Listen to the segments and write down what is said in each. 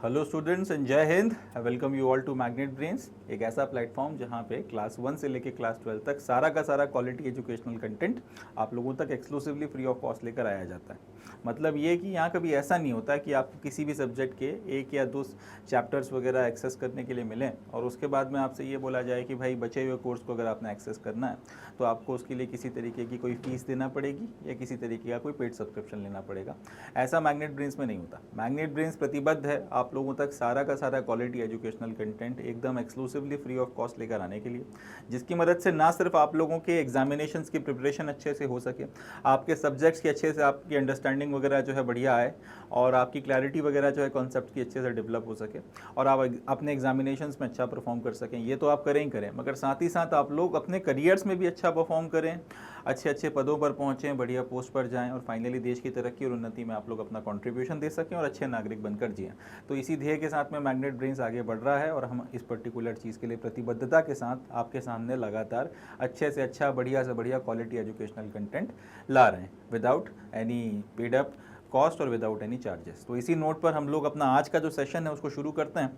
Hello students and जय हिंद। Welcome you all to Magnet Brains, एक ऐसा प्लेटफॉर्म जहां पे क्लास 1 से लेकर क्लास 12 तक सारा का सारा क्वालिटी एजुकेशनल कंटेंट आप लोगों तक एक्सक्लूसिवली फ्री ऑफ कॉस्ट लेकर आया जाता है। मतलब ये कि यहाँ कभी ऐसा नहीं होता कि आपको किसी भी सब्जेक्ट के एक या दो चैप्टर्स वगैरह एक्सेस करने के लिए मिलें और उसके बाद में आपसे ये बोला जाए कि भाई बचे हुए कोर्स को अगर आपने एक्सेस करना है तो आपको उसके लिए किसी तरीके की कोई फीस देना पड़ेगी या किसी तरीके का कोई पेड सब्सक्रिप्शन लेना पड़ेगा। ऐसा मैग्नेट ब्रेन्स में नहीं होता। मैग्नेट ब्रेन्स प्रतिबद्ध है आप लोगों तक सारा का सारा क्वालिटी एजुकेशनल कंटेंट एकदम एक्सक्लूसिवली फ्री ऑफ कॉस्ट लेकर आने के लिए, जिसकी मदद से ना सिर्फ आप लोगों के एग्जामिनेशंस की प्रिपरेशन अच्छे से हो सके, आपके सब्जेक्ट्स की अच्छे से आपकी अंडरस्टैंडिंग वगैरह जो है बढ़िया आए और आपकी क्लैरिटी वगैरह जो है कॉन्सेप्ट की अच्छे से डेवलप हो सके और आप अपने एग्जामिनेशंस में अच्छा परफॉर्म कर सकें। ये तो आप करें ही करें, मगर साथ ही साथ आप लोग अपने करियर्स में भी अच्छा परफॉर्म करें, अच्छे अच्छे पदों पर पहुँचें, बढ़िया पोस्ट पर जाएं और फाइनली देश की तरक्की और उन्नति में आप लोग अपना कंट्रीब्यूशन दे सकें और अच्छे नागरिक बनकर जिएं। तो इसी ध्येय के साथ में मैग्नेट ब्रेन्स आगे बढ़ रहा है और हम इस पर्टिकुलर चीज़ के लिए प्रतिबद्धता के साथ आपके सामने लगातार अच्छे से अच्छा, बढ़िया से बढ़िया क्वालिटी एजुकेशनल कंटेंट ला रहे हैं without any paid up cost और विदाउट एनी चार्जेस। तो इसी नोट पर हम लोग अपना आज का जो सेशन है उसको शुरू करते हैं।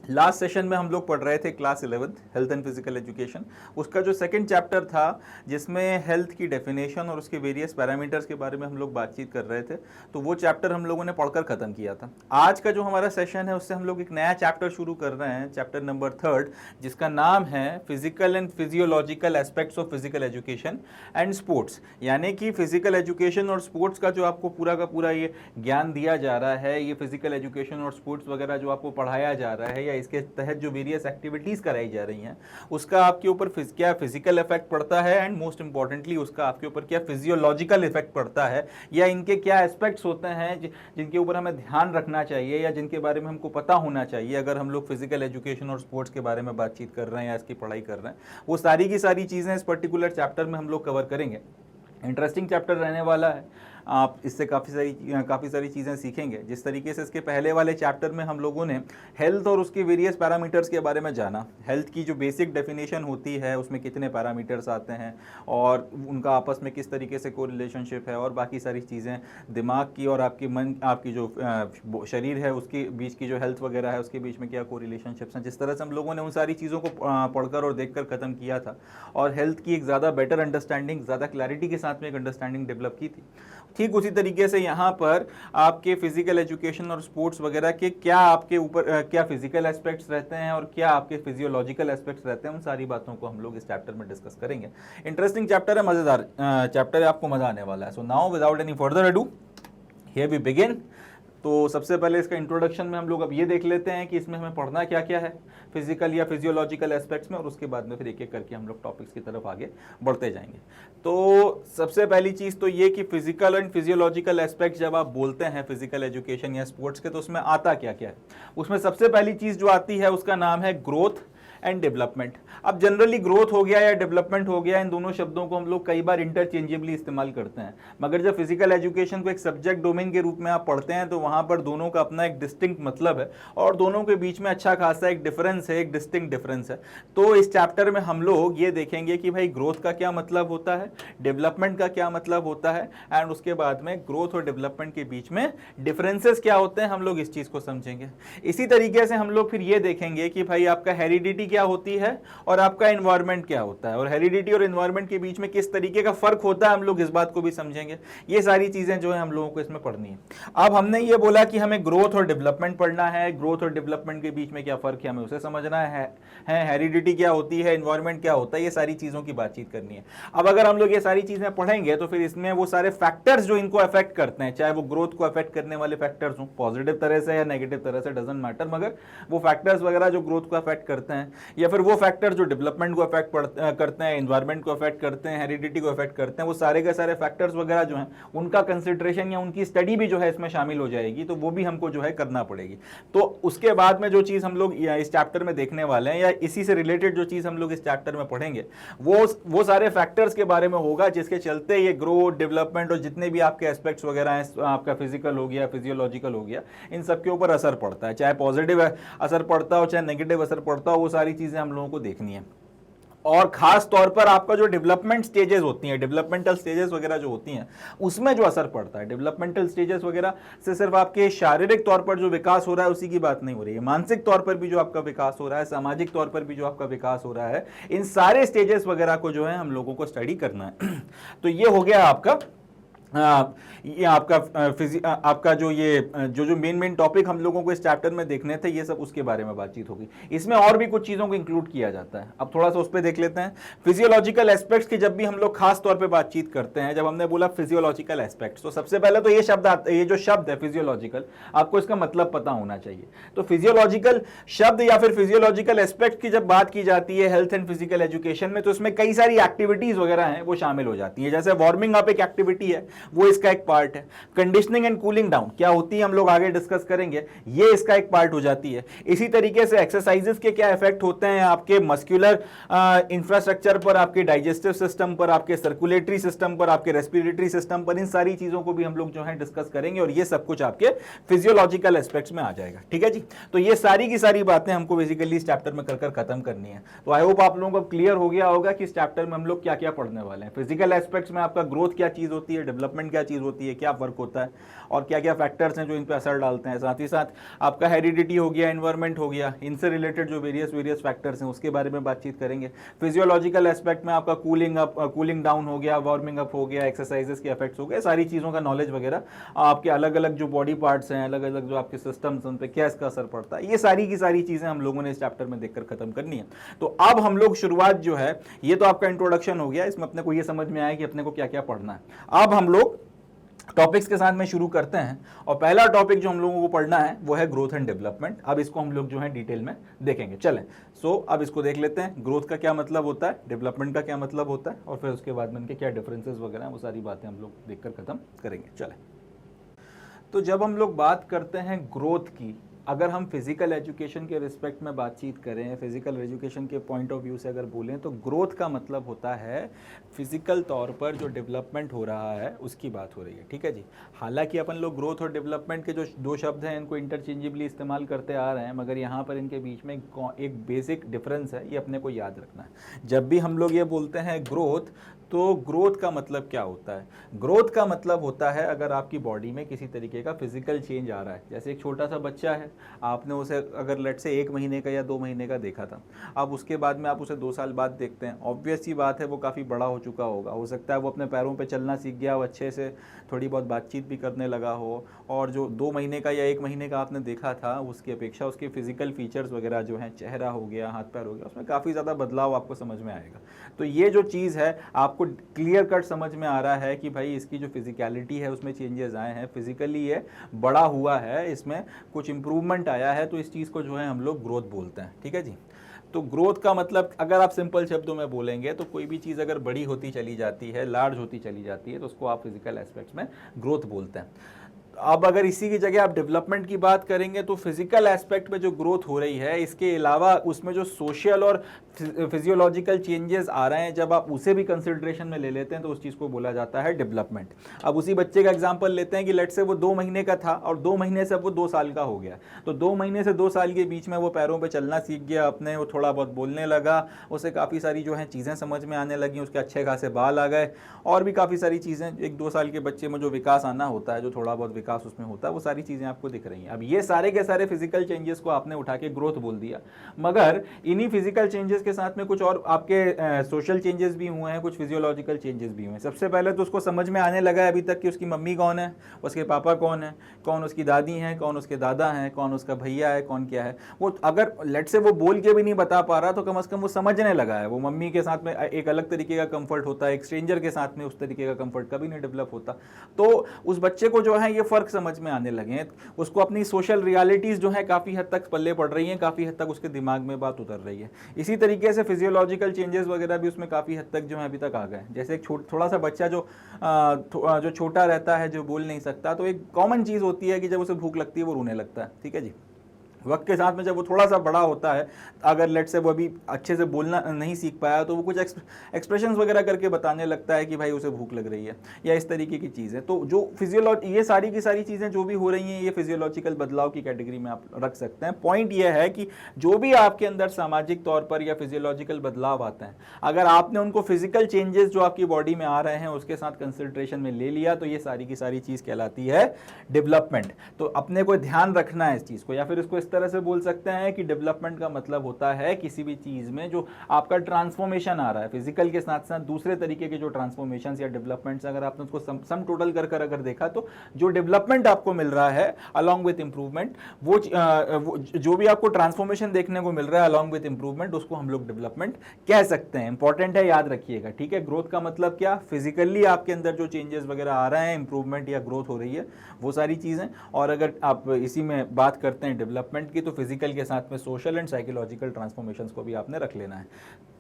लास्ट सेशन में हम लोग पढ़ रहे थे class 11 health and physical education, उसका जो सेकंड चैप्टर था जिसमें हेल्थ की डेफिनेशन और उसके वेरियस पैरामीटर्स के बारे में हम लोग बातचीत कर रहे थे, तो वो चैप्टर हम लोगों ने पढ़कर ख़त्म किया था। आज का जो हमारा सेशन है उससे हम लोग एक नया चैप्टर शुरू कर रहे हैं, चैप्टर नंबर 3, जिसका नाम है physical and physiological aspects of physical education and sports. यानी कि फिजिकल एजुकेशन और स्पोर्ट्स का जो आपको पूरा का पूरा ये ज्ञान दिया जा रहा है, ये फिजिकल एजुकेशन और स्पोर्ट्स वगैरह जो आपको पढ़ाया जा रहा है या इसके तहत जो वेरियस एक्टिविटीज कराई जा रही हैं, उसका आपके ऊपर क्या फिजिकल इफेक्ट पड़ता है एंड मोस्ट इंपॉर्टेंटली उसका आपके ऊपर क्या फिजियोलॉजिकल इफेक्ट पड़ता है, या इनके क्या एस्पेक्ट्स होते हैं जिनके ऊपर हमें ध्यान रखना चाहिए या जिनके बारे में हमको पता होना चाहिए अगर हम लोग फिजिकल एजुकेशन और स्पोर्ट्स के बारे में बातचीत कर रहे हैं या इसकी पढ़ाई कर रहे हैं। वो सारी की सारी चीज़ें इस पर्टिकुलर चैप्टर में हम लोग कवर करेंगे। इंटरेस्टिंग चैप्टर रहने वाला है, आप इससे काफ़ी सारी चीज़ें सीखेंगे। जिस तरीके से इसके पहले वाले चैप्टर में हम लोगों ने हेल्थ और उसके वेरियस पैरामीटर्स के बारे में जाना, हेल्थ की जो बेसिक डेफिनेशन होती है उसमें कितने पैरामीटर्स आते हैं और उनका आपस में किस तरीके से को रिलेशनशिप है और बाकी सारी चीज़ें, दिमाग की और आपकी मन, आपकी जो शरीर है उसके बीच की जो हेल्थ वगैरह है उसके बीच में क्या को रिलेशनशिप्स हैं, जिस तरह से हम लोगों ने उन सारी चीज़ों को पढ़कर और देखकर ख़त्म किया था और हेल्थ की एक ज़्यादा बेटर अंडरस्टैंडिंग, ज़्यादा क्लैरिटी के साथ में एक अंडरस्टैंडिंग डेवलप की थी। ठीक उसी तरीके से यहाँ पर आपके फिजिकल एजुकेशन और स्पोर्ट्स वगैरह के क्या आपके ऊपर क्या फिजिकल एस्पेक्ट्स रहते हैं और क्या आपके फिजियोलॉजिकल एस्पेक्ट्स रहते हैं, उन सारी बातों को हम लोग इस चैप्टर में डिस्कस करेंगे। इंटरेस्टिंग चैप्टर है, मज़ेदार चैप्टर है, आपको मज़ा आने वाला है। So now without any further ado here we begin. तो सबसे पहले इसका इंट्रोडक्शन में हम लोग अब ये देख लेते हैं कि इसमें हमें पढ़ना क्या क्या है फिजिकल या फिजियोलॉजिकल एस्पेक्ट्स में, और उसके बाद में फिर एक एक करके हम लोग टॉपिक्स की तरफ आगे बढ़ते जाएंगे। तो सबसे पहली चीज़ तो ये कि फिजिकल एंड फिजियोलॉजिकल एस्पेक्ट्स जब आप बोलते हैं फिजिकल एजुकेशन या स्पोर्ट्स के, तो उसमें आता क्या क्या है। उसमें सबसे पहली चीज़ जो आती है उसका नाम है ग्रोथ एंड डेवलपमेंट। अब जनरली ग्रोथ हो गया या डेवलपमेंट हो गया, इन दोनों शब्दों को हम लोग कई बार इंटरचेंजेबली इस्तेमाल करते हैं, मगर जब फिजिकल एजुकेशन को एक सब्जेक्ट डोमेन के रूप में आप पढ़ते हैं तो वहाँ पर दोनों का अपना एक डिस्टिंक्ट मतलब है और दोनों के बीच में अच्छा खासा एक डिफरेंस है, एक डिस्टिंक्ट डिफरेंस है। तो इस चैप्टर में हम लोग ये देखेंगे कि भाई ग्रोथ का क्या मतलब होता है, डेवलपमेंट का क्या मतलब होता है, एंड उसके बाद में ग्रोथ और डेवलपमेंट के बीच में डिफरेंसेस क्या होते हैं, हम लोग इस चीज़ को समझेंगे। इसी तरीके से हम लोग फिर ये देखेंगे कि भाई आपका हेरिडिटी क्या होती है और आपका एनवायरनमेंट क्या होता है, और हेरिडिटी और एनवायरनमेंट के बीच में किस तरीके का फर्क होता है, हम लोग इस बात को भी समझेंगे। ये सारी चीजें जो है हम लोगों को इसमें पढ़नी है। अब हमने ये बोला कि हमें ग्रोथ और डेवलपमेंट पढ़ना है, ग्रोथ और डेवलपमेंट के बीच में क्या फर्क है हमें उसे समझना है, हेरिडिटी क्या होती है, एनवायरनमेंट क्या होता है, ये सारी चीजों की बातचीत करनी है। अब अगर हम लोग ये सारी चीजें पढ़ेंगे तो फिर इसमें वो सारे फैक्टर्स जो इनको अफेक्ट करते हैं, चाहे वो ग्रोथ को अफेक्ट करने वाले फैक्टर्स हों पॉजिटिव तरह से या नेगेटिव तरह से, डजंट मैटर, मगर वो फैक्टर्स वगैरह जो ग्रोथ को अफेक्ट करते हैं या फिर वो फैक्टर जो डेवलपमेंट को अफेक्ट करते हैं, एनवायरनमेंट को अफेक्ट करते हैं, हेरिडिटी को अफेक्ट करते हैं, वो सारे के सारे फैक्टर्स वगैरह जो हैं उनका कंसिडरेशन या उनकी स्टडी भी जो है इसमें शामिल हो जाएगी, तो वो भी हमको जो है करना पड़ेगी। तो उसके बाद में जो चीज़ हम लोग इस चैप्टर में देखने वाले हैं या इसी से रिलेटेड जो चीज़ हम लोग इस चैप्टर में पढ़ेंगे वो सारे फैक्टर्स के बारे में होगा जिसके चलते ये ग्रोथ, डेवलपमेंट और जितने भी आपके एस्पेक्ट्स वगैरह हैं, आपका फिजिकल हो गया, फिजियोलॉजिकल हो गया, इन सब के ऊपर असर पड़ता है, चाहे पॉजिटिव असर पड़ता हो चाहे नेगेटिव असर पड़ता हो, वो सारी चीज़ें हम लोगों को देखनी है। और खास तौर पर आपका जो डेवलपमेंट स्टेजेस होती हैं, डेवलपमेंटल स्टेजेस वगैरह जो होती हैं, उसमें जो असर पड़ता है। डेवलपमेंटल स्टेजेस वगैरह से सिर्फ आपके शारीरिक तौर पर जो विकास हो रहा है उसी की बात नहीं हो रही है, मानसिक तौर पर भी जो आपका विकास हो रहा है, सामाजिक तौर पर भी जो आपका विकास हो रहा है, इन सारे स्टेजेस वगैरह को जो है हम लोगों को स्टडी करना है। तो ये हो गया आपका ये आपका जो जो मेन टॉपिक हम लोगों को इस चैप्टर में देखने थे, ये सब उसके बारे में बातचीत होगी। इसमें और भी कुछ चीजों को इंक्लूड किया जाता है। अब थोड़ा सा उस पर देख लेते हैं। फिजियोलॉजिकल एस्पेक्ट्स की जब भी हम लोग खास तौर पे बातचीत करते हैं, जब हमने बोला फिजियोलॉजिकल एस्पेक्ट्स, तो सबसे पहले तो ये जो शब्द है फिजियोलॉजिकल, आपको इसका मतलब पता होना चाहिए। तो फिजियोलॉजिकल शब्द या फिर फिजियोलॉजिकल एस्पेक्ट की जब बात की जाती है हेल्थ एंड फिजिकल एजुकेशन में, तो इसमें कई सारी एक्टिविटीज वगैरह हैं वो शामिल हो जाती है। जैसे वार्मिंग अप एक एक्टिविटी है, वो इसका एक पार्ट है। कंडीशनिंग एंड कूलिंग डाउन क्या होती है हम लोग आगे डिस्कस करेंगे, ये इसका एक पार्ट हो जाती है। इसी तरीके से एक्सरसाइजेस के क्या इफेक्ट होते हैं आपके मस्कुलर इंफ्रास्ट्रक्चर पर, आपके डाइजेस्टिव सिस्टम पर, आपके सर्कुलेटरी सिस्टम पर, आपके रेस्पिरेटरी सिस्टम पर, इन सारी चीजों को भी हम लोग जो है डिस्कस करेंगे और ये सब कुछ आपके फिजियोलॉजिकल एस्पेक्ट्स में आ जाएगा। ठीक है जी। तो ये सारी की सारी बातें हमको बेसिकली इस चैप्टर में कर खत्म करनी है। तो आई होप आप लोगों को क्लियर हो गया होगा कि इस चैप्टर में हम लोग क्या क्या पढ़ने वाले हैं। फिजिकल एस्पेक्ट्स में आपका ग्रोथ क्या चीज होती है, डेवलपमेंट क्या चीज होती है, क्या वर्क होता है और क्या क्या फैक्टर्स हैं जो इन पे असर डालते हैं। साथ ही साथ आपका हेरिडिटी हो गया, एनवायरनमेंट हो गया, इनसे रिलेटेड जो वेरियस फैक्टर्स हैं उसके बारे में बातचीत करेंगे। फिजियोलॉजिकल एस्पेक्ट में आपका कूलिंग डाउन हो गया, वार्मिंग अप हो गया, एक्सरसाइजेस के इफेक्ट्स हो गए, सारी चीज़ों का नॉलेज वगैरह, आपके अलग अलग जो बॉडी पार्ट्स हैं, अलग अलग जो आपके सिस्टम्स, उन पर क्या इसका असर पड़ता है, ये सारी की सारी चीज़ें हम लोगों ने इस चैप्टर में देखकर खत्म करनी है। तो अब हम लोग शुरुआत जो है, ये तो आपका इंट्रोडक्शन हो गया, इसमें अपने को ये समझ में आया कि अपने को क्या क्या पढ़ना है। अब हम लोग टॉपिक्स के साथ में शुरू करते हैं और पहला टॉपिक जो हम लोगों को पढ़ना है वो है ग्रोथ एंड डेवलपमेंट। अब इसको हम लोग जो है डिटेल में देखेंगे। चलें, अब इसको देख लेते हैं। ग्रोथ का क्या मतलब होता है, डेवलपमेंट का क्या मतलब होता है, और फिर उसके बाद में इनके क्या डिफरेंसेस वगैरह हैं, वो सारी बातें हम लोग देखकर खत्म करेंगे। चलें, तो जब हम लोग बात करते हैं ग्रोथ की, अगर हम फिजिकल एजुकेशन के रिस्पेक्ट में बातचीत करें, फिजिकल एजुकेशन के पॉइंट ऑफ व्यू से अगर बोलें, तो ग्रोथ का मतलब होता है फिजिकल तौर पर जो डेवलपमेंट हो रहा है उसकी बात हो रही है। ठीक है जी। हालांकि अपन लोग ग्रोथ और डेवलपमेंट के जो दो शब्द हैं इनको इंटरचेंजेबली इस्तेमाल करते आ रहे हैं, मगर यहाँ पर इनके बीच में एक बेसिक डिफरेंस है, ये अपने को याद रखना है। जब भी हम लोग ये बोलते हैं ग्रोथ, तो ग्रोथ का मतलब क्या होता है? ग्रोथ का मतलब होता है अगर आपकी बॉडी में किसी तरीके का फिजिकल चेंज आ रहा है। जैसे एक छोटा सा बच्चा है, आपने उसे अगर लेट से 1 महीने का या 2 महीने का देखा था, अब उसके बाद में आप उसे 2 साल बाद देखते हैं, ऑब्वियस सी बात है वो काफ़ी बड़ा हो चुका होगा। हो सकता है वो अपने पैरों पे चलना सीख गया हो, अच्छे से थोड़ी बहुत बातचीत भी करने लगा हो, और जो 2 महीने का या 1 महीने का आपने देखा था उसकी अपेक्षा उसके फिजिकल फीचर्स वगैरह जो हैं, चेहरा हो गया, हाथ पैर हो गया, उसमें काफ़ी ज़्यादा बदलाव आपको समझ में आएगा। तो ये जो चीज़ है आपको क्लियर कट समझ में आ रहा है कि भाई इसकी जो फिजिकलिटी है उसमें चेंजेस आए हैं, फिजिकली ये बड़ा हुआ है, इसमें कुछ इंप्रूवमेंट आया है, तो इस चीज़ को जो है हम लोग ग्रोथ बोलते हैं। ठीक है जी। तो ग्रोथ का मतलब अगर आप सिंपल शब्दों में बोलेंगे तो कोई भी चीज़ अगर बड़ी होती चली जाती है, लार्ज होती चली जाती है, तो उसको आप फिजिकल एस्पेक्ट्स में ग्रोथ बोलते हैं। अब अगर इसी की जगह आप डेवलपमेंट की बात करेंगे, तो फिजिकल एस्पेक्ट में जो ग्रोथ हो रही है, इसके अलावा उसमें जो सोशल और फिजियोलॉजिकल चेंजेस आ रहे हैं, जब आप उसे भी कंसिडरेशन में ले लेते हैं तो उस चीज़ को बोला जाता है डेवलपमेंट। अब उसी बच्चे का एग्जांपल लेते हैं कि लेट से वो 2 महीने का था और 2 महीने से अब वो 2 साल का हो गया। तो 2 महीने से 2 साल के बीच में वो पैरों पर चलना सीख गया अपने, वो थोड़ा बहुत बोलने लगा, उसे काफ़ी सारी जो है चीज़ें समझ में आने लगी, उसके अच्छे खासे बाल आ गए, और भी काफ़ी सारी चीज़ें 1-2 साल के बच्चे में जो विकास आना होता है, जो थोड़ा बहुत विकास उसमें होता है, वो सारी चीजें आपको दिख रही हैं। अब ये सारे के सारे फिजिकल चेंजेस को आपने उठा के ग्रोथ बोल दिया, मगर इन्हीं फिजिकल चेंजेस के साथ में कुछ और आपके सोशल चेंजेस भी हुए हैं, कुछ फिजियोलॉजिकल चेंजेस भी हुए हैं। सबसे पहले तो उसको समझ में आने लगा है अभी तक कि उसकी मम्मी कौन है, उसके पापा कौन है, कौन उसकी दादी हैं, कौन उसके दादा हैं, कौन उसका भैया है, कौन क्या है। वो अगर लेट से वो बोल के भी नहीं बता पा रहा, तो कम से कम वो समझने लगा है। वो मम्मी के साथ में एक अलग तरीके का कंफर्ट होता है, एक स्ट्रेंजर के साथ में उस तरीके का कंफर्ट कभी नहीं डेवलप होता। तो उस बच्चे को जो है ये फर्क समझ में आने लगे हैं, उसको अपनी सोशल रियलिटीज जो है काफ़ी हद तक पल्ले पड़ रही हैं, काफ़ी हद तक उसके दिमाग में बात उतर रही है। इसी तरीके से फिजियोलॉजिकल चेंजेस वगैरह भी उसमें काफ़ी हद तक जो है अभी तक आ गए। जैसे एक थोड़ा सा बच्चा जो छोटा रहता है, जो बोल नहीं सकता, तो एक कॉमन चीज़ होती है कि जब उसे भूख लगती है वो रोने लगता है। ठीक है जी। वक्त के साथ में जब वो थोड़ा सा बड़ा होता है, अगर लेट से वो अभी अच्छे से बोलना नहीं सीख पाया तो वो कुछ एक्सप्रेशंस वगैरह करके बताने लगता है कि भाई उसे भूख लग रही है या इस तरीके की चीज़ें। तो जो ये सारी की सारी चीज़ें जो भी हो रही हैं ये फिजियोलॉजिकल बदलाव की कैटेगरी में आप रख सकते हैं। पॉइंट ये है कि जो भी आपके अंदर सामाजिक तौर पर या फिजियोलॉजिकल बदलाव आते हैं, अगर आपने उनको फिजिकल चेंजेस जो आपकी बॉडी में आ रहे हैं उसके साथ कंसिडरेशन में ले लिया तो ये सारी की सारी चीज़ कहलाती है डेवलपमेंट। तो अपने को ध्यान रखना है इस चीज़ को, या फिर इसको तरह से बोल सकते हैं कि डेवलपमेंट का मतलब होता है किसी भी चीज में जो आपका ट्रांसफॉर्मेशन आ रहा है, फिजिकल के साथ साथ दूसरे तरीके के जो ट्रांसफॉर्मेशंस या डेवलपमेंट्स, अगर आपने उसको सम टोटल कर अगर देखा तो जो डेवलपमेंट आपको मिल रहा है अलॉन्ग विथ इंप्रूवमेंट, वो जो भी आपको ट्रांसफॉर्मेशन देखने को मिल रहा है अलॉन्ग विथ इंप्रूवमेंट, उसको हम लोग डेवलपमेंट कह सकते हैं। इंपॉर्टेंट है, याद रखिएगा, ठीक है। ग्रोथ का मतलब क्या, फिजिकली आपके अंदर जो चेंजेस वगैरह आ रहे हैं, इंप्रूवमेंट या ग्रोथ हो रही है, वो सारी चीजें। और अगर आप इसी में बात करते हैं डेवलपमेंट की, तो फिजिकल के साथ में सोशल एंड साइकोलॉजिकल ट्रांसफॉर्मेशंस को भी आपने रख लेना है।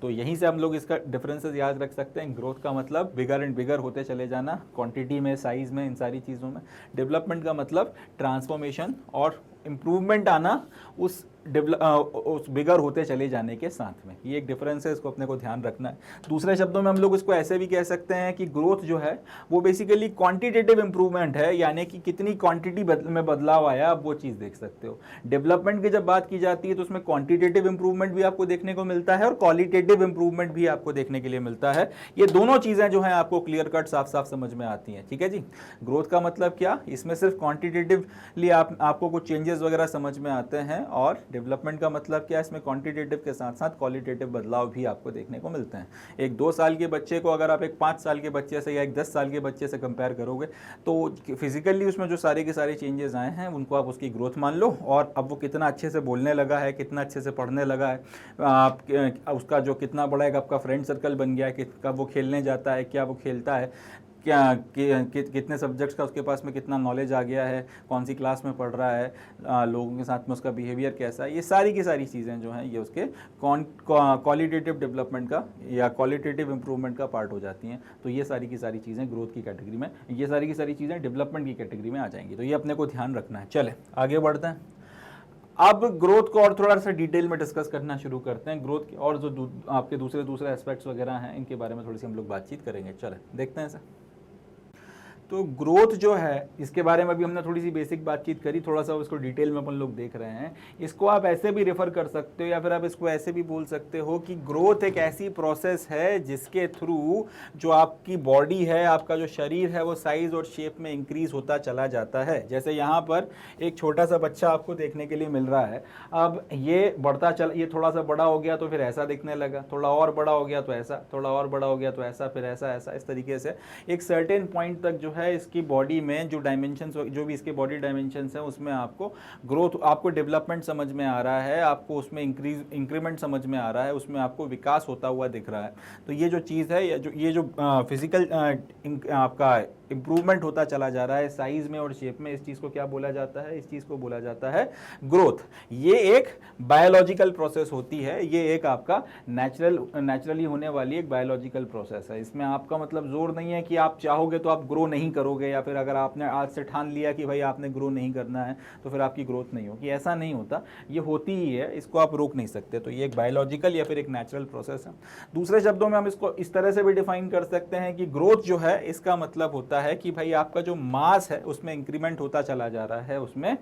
तो यहीं से हम लोग इसका डिफरेंसेस याद रख सकते हैं। ग्रोथ का मतलब बिगर एंड बिगर होते चले जाना, क्वांटिटी में, साइज में, इन सारी चीज़ों में। डेवलपमेंट का मतलब ट्रांसफॉर्मेशन और इंप्रूवमेंट आना उस बिगर होते चले जाने के साथ में। ये एक डिफरेंस है, इसको अपने को ध्यान रखना है। दूसरे शब्दों में हम लोग इसको ऐसे भी कह सकते हैं कि ग्रोथ जो है वो बेसिकली क्वांटिटेटिव इंप्रूवमेंट है, यानी कि कितनी क्वांटिटी में बदलाव आया आप वो चीज़ देख सकते हो। डेवलपमेंट की जब बात की जाती है तो उसमें क्वांटिटेटिव इंप्रूवमेंट भी आपको देखने को मिलता है और क्वालिटेटिव इंप्रूवमेंट भी आपको देखने के लिए मिलता है। ये दोनों चीज़ें जो है आपको क्लियर कट साफ साफ समझ में आती हैं, ठीक है जी। ग्रोथ का मतलब क्या, इसमें सिर्फ क्वांटिटेटिवली आपको कुछ चेंजेस वगैरह समझ में आते हैं, और डेवलपमेंट का मतलब क्या, इसमें क्वांटिटेटिव के साथ साथ क्वालिटेटिव बदलाव भी आपको देखने को मिलते हैं। एक 2 साल के बच्चे को अगर आप एक 5 साल के बच्चे से या एक 10 साल के बच्चे से कंपेयर करोगे तो फिजिकली उसमें जो सारे के सारे चेंजेस आए हैं उनको आप उसकी ग्रोथ मान लो। और अब वो कितना अच्छे से बोलने लगा है, कितना अच्छे से पढ़ने लगा है, उसका जो कितना बड़ा एक आपका फ्रेंड सर्कल बन गया है, कब वो खेलने जाता है, क्या वो खेलता है, कितने सब्जेक्ट्स का उसके पास में कितना नॉलेज आ गया है, कौन सी क्लास में पढ़ रहा है, लोगों के साथ में उसका बिहेवियर कैसा है, ये सारी की सारी चीज़ें जो हैं ये उसके क्वालिटेटिव डेवलपमेंट का या क्वालिटेटिव इंप्रूवमेंट का पार्ट हो जाती हैं। तो ये सारी की सारी चीज़ें ग्रोथ की कैटेगरी में, ये सारी की सारी चीज़ें डेवलपमेंट की कैटेगरी में आ जाएंगी। तो ये अपने को ध्यान रखना है। चले आगे बढ़ते हैं। अब ग्रोथ को और थोड़ा सा डिटेल में डिस्कस करना शुरू करते हैं। ग्रोथ के और जो आपके दूसरे एस्पेक्ट्स वगैरह हैं इनके बारे में थोड़ी सी हम लोग बातचीत करेंगे। चले देखते हैं सर। तो ग्रोथ जो है इसके बारे में अभी हमने थोड़ी सी बेसिक बातचीत करी, थोड़ा सा उसको डिटेल में अपन लोग देख रहे हैं। इसको आप ऐसे भी रेफर कर सकते हो या फिर आप इसको ऐसे भी बोल सकते हो कि ग्रोथ एक ऐसी प्रोसेस है जिसके थ्रू जो आपकी बॉडी है, आपका जो शरीर है, वो साइज और शेप में इंक्रीज होता चला जाता है। जैसे यहाँ पर एक छोटा सा बच्चा आपको देखने के लिए मिल रहा है। अब ये ये थोड़ा सा बड़ा हो गया तो फिर ऐसा दिखने लगा, थोड़ा और बड़ा हो गया तो ऐसा, थोड़ा और बड़ा हो गया तो ऐसा, फिर ऐसा ऐसा, इस तरीके से एक सर्टेन पॉइंट तक जो है इसकी बॉडी में जो डायमेंशंस, जो भी इसके बॉडी डायमेंशंस हैं उसमें आपको ग्रोथ, आपको डेवलपमेंट समझ में आ रहा है, आपको उसमें इंक्रीमेंट समझ में आ रहा है, उसमें आपको विकास होता हुआ दिख रहा है। तो ये जो चीज़ है, ये जो फिजिकल आपका इंप्रूवमेंट होता चला जा रहा है साइज में और शेप में, इस चीज़ को क्या बोला जाता है, इस चीज़ को बोला जाता है ग्रोथ। ये एक बायोलॉजिकल प्रोसेस होती है, ये एक आपका नेचुरली होने वाली एक बायोलॉजिकल प्रोसेस है। इसमें आपका मतलब जोर नहीं है कि आप चाहोगे तो आप ग्रो नहीं करोगे, या फिर अगर आपने आज से ठान लिया कि भाई आपने ग्रो नहीं करना है तो फिर आपकी ग्रोथ नहीं होगी, ऐसा नहीं होता। ये होती ही है, इसको आप रोक नहीं सकते। तो ये एक बायोलॉजिकल या फिर एक नेचुरल प्रोसेस है। दूसरे शब्दों में हम इसको इस तरह से भी डिफाइन कर सकते हैं कि ग्रोथ जो है इसका मतलब होता है कि भाई आपका जो मास है उसमें इंक्रीमेंट होता चला जा रहा है, उसमें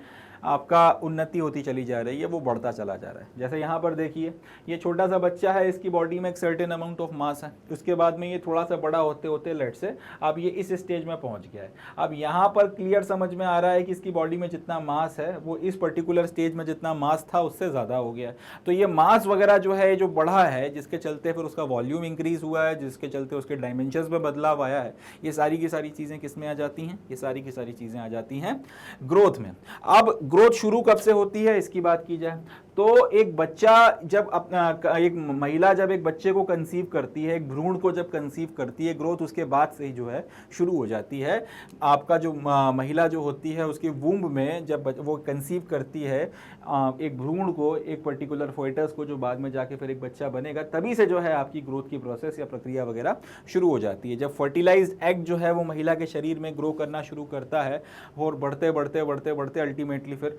आपका उन्नति होती चली जा रही है, वो बढ़ता चला जा रहा है। जैसे यहाँ पर देखिए, ये छोटा सा बच्चा है, इसकी बॉडी में एक सर्टेन अमाउंट ऑफ मास है, उसके बाद में ये थोड़ा सा बड़ा होते होते लेट से अब ये इस स्टेज में पहुंच गया है। अब यहाँ पर क्लियर समझ में आ रहा है कि इसकी बॉडी में जितना मास है वो इस पर्टिकुलर स्टेज में जितना मास था उससे ज़्यादा हो गया है। तो ये मास वगैरह जो है जो बढ़ा है, जिसके चलते फिर उसका वॉल्यूम इंक्रीज हुआ है, जिसके चलते उसके डायमेंशंस में बदलाव आया है, ये सारी की सारी चीज़ें किस में आ जाती हैं, ये सारी की सारी चीज़ें आ जाती हैं ग्रोथ में। अब ग्रोथ शुरू कब से होती है इसकी बात की जाए तो एक बच्चा जब एक महिला जब एक बच्चे को कंसीव करती है, एक भ्रूण को जब कंसीव करती है, ग्रोथ उसके बाद से ही जो है शुरू हो जाती है। आपका जो महिला जो होती है उसके वूम्ब में जब वो कंसीव करती है एक भ्रूण को, एक पर्टिकुलर फोएटस को, जो बाद में जाके फिर एक बच्चा बनेगा, तभी से जो है आपकी ग्रोथ की प्रोसेस या प्रक्रिया वगैरह शुरू हो जाती है। जब फर्टिलाइज्ड एग जो है वो महिला के शरीर में ग्रो करना शुरू करता है और बढ़ते बढ़ते बढ़ते बढ़ते अल्टीमेटली फिर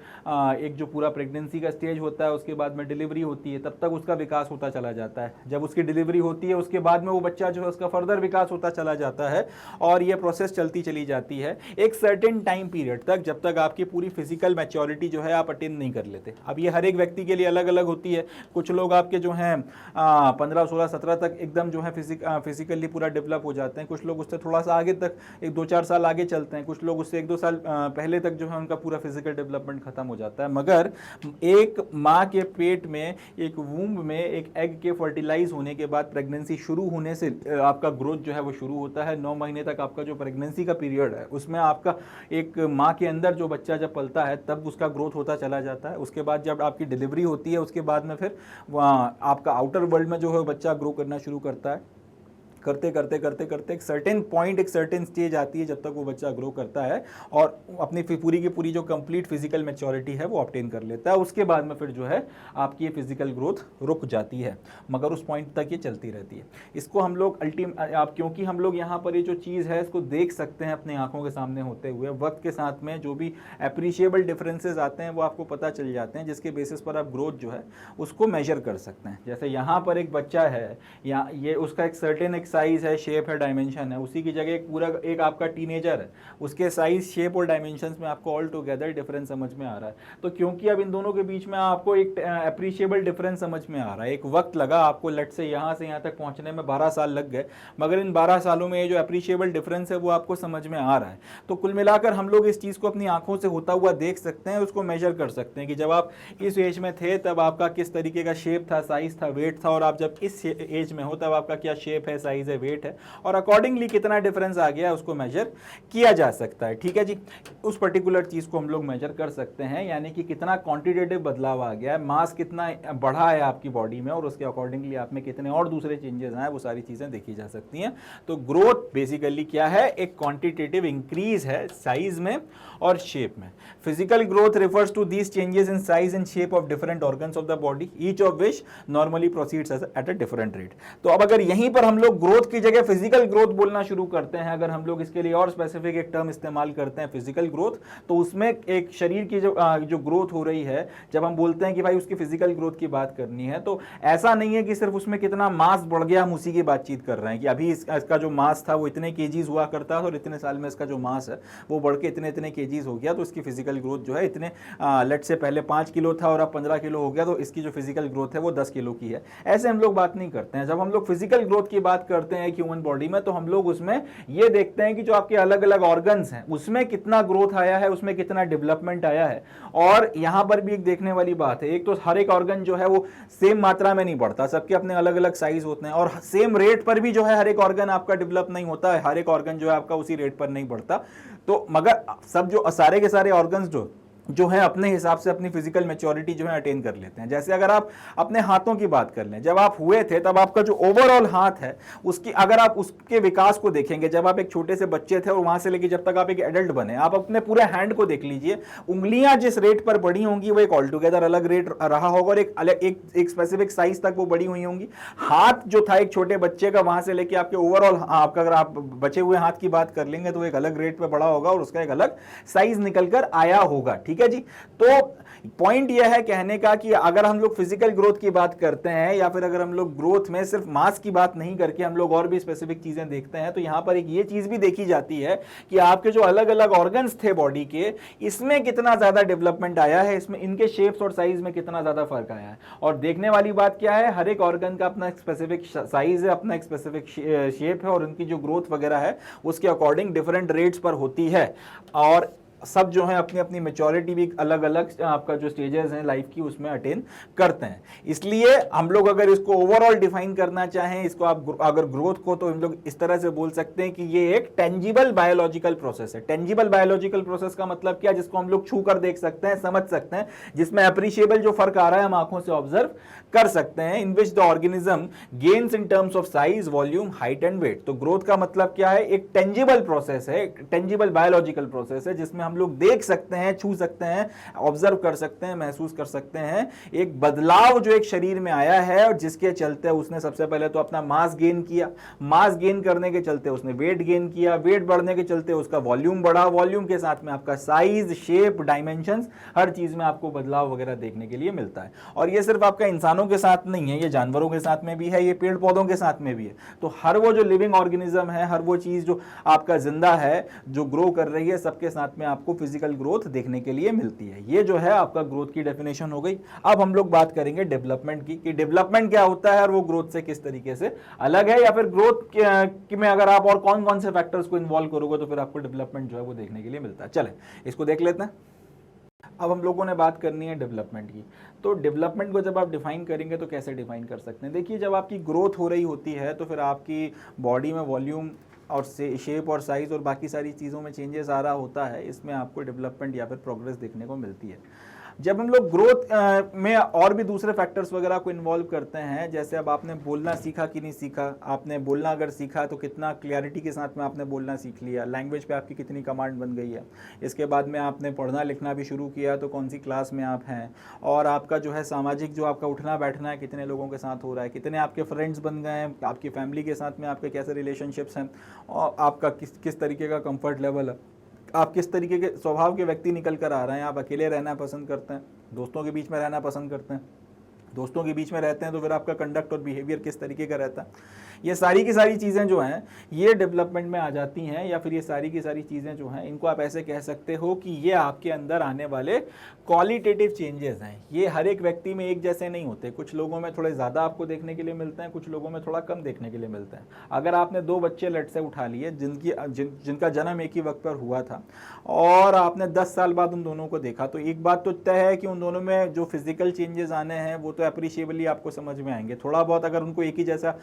एक जो पूरा प्रेगनेंसी का स्टेज होता है, उसके बाद में डिलीवरी होती है, तब तक उसका विकास होता चला जाता है। जब उसकी डिलीवरी होती है उसके बाद में वो बच्चा जो है उसका फर्दर विकास होता चला जाता है और ये प्रोसेस चलती चली जाती है एक सर्टेन टाइम पीरियड तक, जब तक आपकी पूरी फिजिकल मैच्योरिटी जो है आप अटेन नहीं कर लेते। अब ये हर एक व्यक्ति के लिए अलग अलग होती है। कुछ लोग आपके जो हैं 15, 16, 17 तक एकदम जो है फिजिकली पूरा डेवलप हो जाते हैं। कुछ लोग उससे थोड़ा सा आगे तक 1-2-4 साल आगे चलते हैं। कुछ लोग उससे 1-2 साल पहले तक जो है उनका पूरा फिजिकल डेवलपमेंट खत्म हो जाता है। मगर एक माँ के पेट में, एक वूम्ब में एक एग के फर्टिलाइज होने के बाद प्रेगनेंसी शुरू होने से आपका ग्रोथ जो है वो शुरू होता है। 9 महीने तक आपका जो प्रेगनेंसी का पीरियड है उसमें आपका एक माँ के अंदर जो बच्चा जब पलता है तब उसका ग्रोथ होता चला जाता है। उसके बाद जब आपकी डिलीवरी होती है उसके बाद में फिर आपका आउटर वर्ल्ड में जो है बच्चा ग्रो करना शुरू करता है। करते करते करते करते एक सर्टेन पॉइंट, एक सर्टेन स्टेज आती है जब तक वो बच्चा ग्रो करता है और अपनी पूरी की पूरी जो कंप्लीट फिजिकल मैच्योरिटी है वो ऑब्टेन कर लेता है। उसके बाद में फिर जो है आपकी ये फिजिकल ग्रोथ रुक जाती है, मगर उस पॉइंट तक ये चलती रहती है। इसको हम लोग क्योंकि हम लोग यहाँ पर ये जो चीज़ है इसको देख सकते हैं अपनी आंखों के सामने होते हुए, वक्त के साथ में जो भी अप्रिशिएबल डिफरेंसेस आते हैं वो आपको पता चल जाते हैं, जिसके बेसिस पर आप ग्रोथ जो है उसको मेजर कर सकते हैं। जैसे यहाँ पर एक बच्चा है, या ये उसका एक सर्टेन एक साइज है, शेप है, डायमेंशन है। उसी की जगह एक पूरा एक आपका टीनेजर है, उसके साइज, शेप और डायमेंशंस में आपको ऑल टुगेदर डिफरेंस समझ में आ रहा है। तो क्योंकि अब इन दोनों के बीच में आपको एक अप्रिशिएबल डिफरेंस समझ में आ रहा है, एक वक्त लगा आपको लट से यहाँ तक पहुँचने में 12 साल लग गए, मगर इन 12 सालों में ये जो अप्रिशिएबल डिफरेंस है वो आपको समझ में आ रहा है। तो कुल मिलाकर हम लोग इस चीज़ को अपनी आंखों से होता हुआ देख सकते हैं, उसको मेजर कर सकते हैं कि जब आप इस एज में थे तब आपका किस तरीके का शेप था, साइज था, वेट था, और आप जब इस एज में हो तब आपका क्या शेप है, साइज है, वेट है, और अकॉर्डिंगली कितना डिफरेंस आ गया उसको मेजर किया जा सकता है। ठीक है जी, उस पर्टिकुलर चीज को हम लोग मेजर कर सकते हैं, यानी कि कितना क्वांटिटेटिव बदलाव आ गया है, मास कितना बढ़ा है आपकी बॉडी में, और उसके अकॉर्डिंगली आप में कितने और दूसरे चेंजेस आए, वो सारी चीजें देखी जा सकती हैं। तो ग्रोथ बेसिकली क्या है, एक क्वांटिटेटिव इंक्रीज है साइज में और शेप में। Physical growth refers to these changes in size and shape of different organs of the body, each of which normally proceeds at a different rate. तो अब अगर यहीं पर हम लोग ग्रोथ की जगह फिजिकल ग्रोथ बोलना शुरू करते हैं, अगर हम लोग इसके लिए और स्पेसिफिक एक टर्म इस्तेमाल करते हैं फिजिकल ग्रोथ, तो उसमें एक शरीर की जो ग्रोथ हो रही है, जब हम बोलते हैं कि भाई उसकी फिजिकल ग्रोथ की बात करनी है, तो ऐसा नहीं है कि सिर्फ उसमें कितना मास बढ़ गया हम उसी की बातचीत कर रहे हैं कि अभी इसका जो मास था वो इतने केजीज हुआ करता है और इतने साल में इसका जो मास है वो बढ़ के इतने इतने केजीज हो गया, तो इसकी फिजिकल ग्रोथ जो है इतने लेट से पहले 5 किलो था और अब 15 किलो हो गया, तो इसकी जो फिजिकल ग्रोथ है वो 10 किलो की है। ऐसे हम लोग बात नहीं करते हैं। जब हम लोग फिजिकल ग्रोथ की बात करते हैं ह्यूमन बॉडी में, तो हम लोग उसमें ये देखते हैं कि जो आपके अलग अलग ऑर्गन्स हैं उसमें कितना ग्रोथ आया है, उसमें कितना डेवलपमेंट आया है। और यहां पर भी एक देखने वाली बात है, एक तो हर एक ऑर्गन जो है वो सेम मात्रा में नहीं बढ़ता, सबके अपने अलग अलग साइज होते हैं, और सेम रेट पर भी जो है हर एक ऑर्गन आपका डेवलप नहीं होता है, हर एक ऑर्गन जो है आपका उसी रेट पर नहीं बढ़ता। तो मगर सब जो सारे के सारे ऑर्गन्स जो है अपने हिसाब से अपनी फिजिकल मैच्योरिटी जो है अटेन कर लेते हैं। जैसे अगर आप अपने हाथों की बात कर लें, जब आप हुए थे तब आपका जो ओवरऑल हाथ है उसकी अगर आप उसके विकास को देखेंगे, जब आप एक छोटे से बच्चे थे और वहां से लेकर जब तक आप एक एडल्ट बने, आप अपने पूरे हैंड को देख लीजिए, उंगलियां जिस रेट पर बड़ी होंगी वो एक ऑल टुगेदर अलग रेट रहा होगा और एक अलग एक स्पेसिफिक साइज तक वो बड़ी हुई होंगी। हाथ जो था एक छोटे बच्चे का, वहां से लेके आपके ओवरऑल आपका अगर आप बचे हुए हाथ की बात कर लेंगे तो एक अलग रेट पर बड़ा होगा और उसका एक अलग साइज निकल कर आया होगा। ठीक है जी, तो पॉइंट यह है कहने का कि अगर हम लोग फिजिकल ग्रोथ की बात करते हैं या फिर अगर हम लोग ग्रोथ में सिर्फ मास की बात नहीं करके हम लोग और भी स्पेसिफिक चीजें देखते हैं, तो यहां पर एक ये चीज भी देखी जाती है कि आपके जो अलग अलग ऑर्गन्स थे बॉडी के, इसमें कितना ज्यादा डेवलपमेंट आया है, इसमें इनके शेप्स और साइज में कितना ज्यादा फर्क आया है। और देखने वाली बात क्या है, हर एक ऑर्गन का अपना एक स्पेसिफिक साइज है, अपना एक स्पेसिफिक शेप है, और उनकी जो ग्रोथ वगैरह है उसके अकॉर्डिंग डिफरेंट रेट्स पर होती है। और सब जो है अपनी अपनी मेच्योरिटी भी अलग अलग आपका जो स्टेजेस हैं लाइफ की उसमें अटेन करते हैं। इसलिए हम लोग अगर इसको ओवरऑल डिफाइन करना चाहें, इसको आप अगर ग्रोथ को, तो हम लोग इस तरह से बोल सकते हैं कि ये एक टेंजिबल बायोलॉजिकल प्रोसेस है। टेंजिबल बायोलॉजिकल प्रोसेस का मतलब क्या, जिसको हम लोग छू कर देख सकते हैं, समझ सकते हैं, जिसमें अप्रिशिएबल जो फर्क आ रहा है हम आंखों से ऑब्जर्व कर सकते हैं, in which the organism gains in terms of size, volume, height and weight. तो ग्रोथ का मतलब क्या है, एक टेंजिबल प्रोसेस है, टेंजिबल बायोलॉजिकल प्रोसेस है, जिसमें हम लोग देख सकते हैं, छू सकते हैं, ऑब्जर्व कर सकते हैं, महसूस कर सकते हैं एक बदलाव जो एक शरीर में आया है, और जिसके चलते उसने सबसे पहले तो अपना मास गेन किया, मास गेन करने के चलते उसने वेट गेन किया, वेट बढ़ने के चलते उसका वॉल्यूम बढ़ा, वॉल्यूम के साथ में आपका साइज, शेप, डायमेंशंस, हर चीज में आपको बदलाव वगैरह देखने के लिए मिलता है। और ये सिर्फ आपका इंसानों के साथ नहीं है, ये जानवरों के साथ में भी है, ये पेड़ पौधों के साथ में भी है। तो हर वो जो लिविंग ऑर्गेनिज्म है, हर वो चीज जो आपका जिंदा है, जो ग्रो कर रही है, सबके साथ में आपको फिजिकल ग्रोथ देखने के लिए मिलती है। ये जो है आपका ग्रोथ की डेफिनेशन हो गई। अब हम लोग बात करेंगे डेवलपमेंट की, कि डेवलपमेंट क्या होता है और वो ग्रोथ से किस तरीके से अलग है, या फिर ग्रोथ में अगर आप और कौन कौन से फैक्टर्स को इन्वॉल्व करोगे तो फिर आपको डेवलपमेंट जो है वो देखने के लिए मिलता है। चले इसको देख लेते हैं। अब हम लोगों ने बात करनी है डेवलपमेंट की। तो डेवलपमेंट को जब आप डिफाइन करेंगे तो कैसे डिफाइन कर सकते हैं। देखिए, जब आपकी ग्रोथ हो रही होती है तो फिर आपकी बॉडी में वॉल्यूम और शेप और साइज और बाकी सारी चीज़ों में चेंजेस आ रहा होता है, इसमें आपको डेवलपमेंट या फिर प्रोग्रेस देखने को मिलती है। जब हम लोग ग्रोथ में और भी दूसरे फैक्टर्स वगैरह को इन्वॉल्व करते हैं, जैसे अब आपने बोलना सीखा कि नहीं सीखा, आपने बोलना अगर सीखा तो कितना क्लैरिटी के साथ में आपने बोलना सीख लिया, लैंग्वेज पे आपकी कितनी कमांड बन गई है, इसके बाद में आपने पढ़ना लिखना भी शुरू किया तो कौन सी क्लास में आप हैं, और आपका जो है सामाजिक जो आपका उठना बैठना है कितने लोगों के साथ हो रहा है, कितने आपके फ्रेंड्स बन गए हैं, आपकी फैमिली के साथ में आपके कैसे रिलेशनशिप्स हैं, और आपका किस तरीके का कंफर्ट लेवल है, आप किस तरीके के स्वभाव के व्यक्ति निकल कर आ रहे हैं, आप अकेले रहना पसंद करते हैं, दोस्तों के बीच में रहना पसंद करते हैं, दोस्तों के बीच में रहते हैं तो फिर आपका कंडक्ट और बिहेवियर किस तरीके का रहता है। ये सारी की सारी चीज़ें जो हैं ये डेवलपमेंट में आ जाती हैं, या फिर ये सारी की सारी चीज़ें जो हैं इनको आप ऐसे कह सकते हो कि ये आपके अंदर आने वाले क्वालिटेटिव चेंजेस हैं। ये हर एक व्यक्ति में एक जैसे नहीं होते, कुछ लोगों में थोड़े ज़्यादा आपको देखने के लिए मिलते हैं, कुछ लोगों में थोड़ा कम देखने के लिए मिलते हैं। अगर आपने दो बच्चे लट से उठा लिए जिनका जन्म एक ही वक्त पर हुआ था और आपने 10 साल बाद उन दोनों को देखा, तो एक बात तो तय है कि उन दोनों में जो फिजिकल चेंजेस आने हैं वो तो अप्रिशिएबली आपको समझ में आएंगे। थोड़ा बहुत अगर उनको एक ही जैसा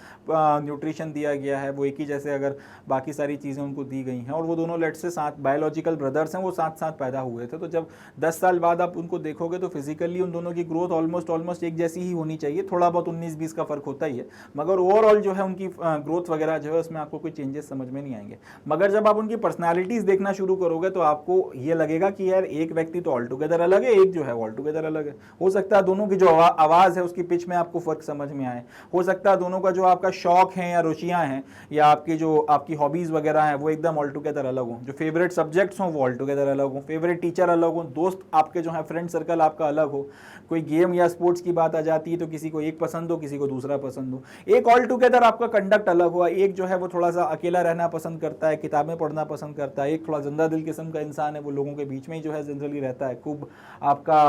न्यूट्रिशन दिया गया है, वो एक ही जैसे अगर बाकी सारी चीज़ें उनको दी गई हैं, और वो दोनों लेट से साथ बायोलॉजिकल ब्रदर्स हैं, वो साथ साथ पैदा हुए थे, तो जब 10 साल बाद आप उनको देखोगे तो फिजिकली उन दोनों की ग्रोथ ऑलमोस्ट एक जैसी ही होनी चाहिए। थोड़ा बहुत 19-20 का फर्क होता ही है, मगर ओवरऑल जो है उनकी ग्रोथ वगैरह जो है उसमें आपको कोई चेंजेस समझ में नहीं आएंगे। मगर जब आप उनकी पर्सनैलिटीज देखना शुरू करोगे तो आपको ये लगेगा कि यार एक व्यक्ति तो ऑल टुगेदर अलग है, एक जो है ऑल टुगेदर अलग है। हो सकता है दोनों की जो आवाज़ है उसकी पिच में आपको फर्क समझ में आए, हो सकता है दोनों का जो आपका शौक है या रुचियां हैं या आपकी हॉबीज वगैरह हैं वो एकदम ऑल टुगेदर अलग हो, जो फेवरेट सब्जेक्ट्स हों वो ऑल टुगेदर अलग हो, फेवरेट टीचर अलग हो, दोस्त आपके जो है फ्रेंड सर्कल आपका अलग हो, कोई गेम या स्पोर्ट्स की बात आ जाती है तो किसी को एक पसंद हो, किसी को दूसरा पसंद हो, एक ऑल टुगेदर आपका कंडक्ट अलग हुआ, एक जो है वो थोड़ा सा अकेला रहना पसंद करता है, किताबें पढ़ना पसंद करता है, एक थोड़ा जिंदा दिल किस्म का इंसान है, वो लोगों के बीच में ही जो है जनरली रहता है, खूब आपका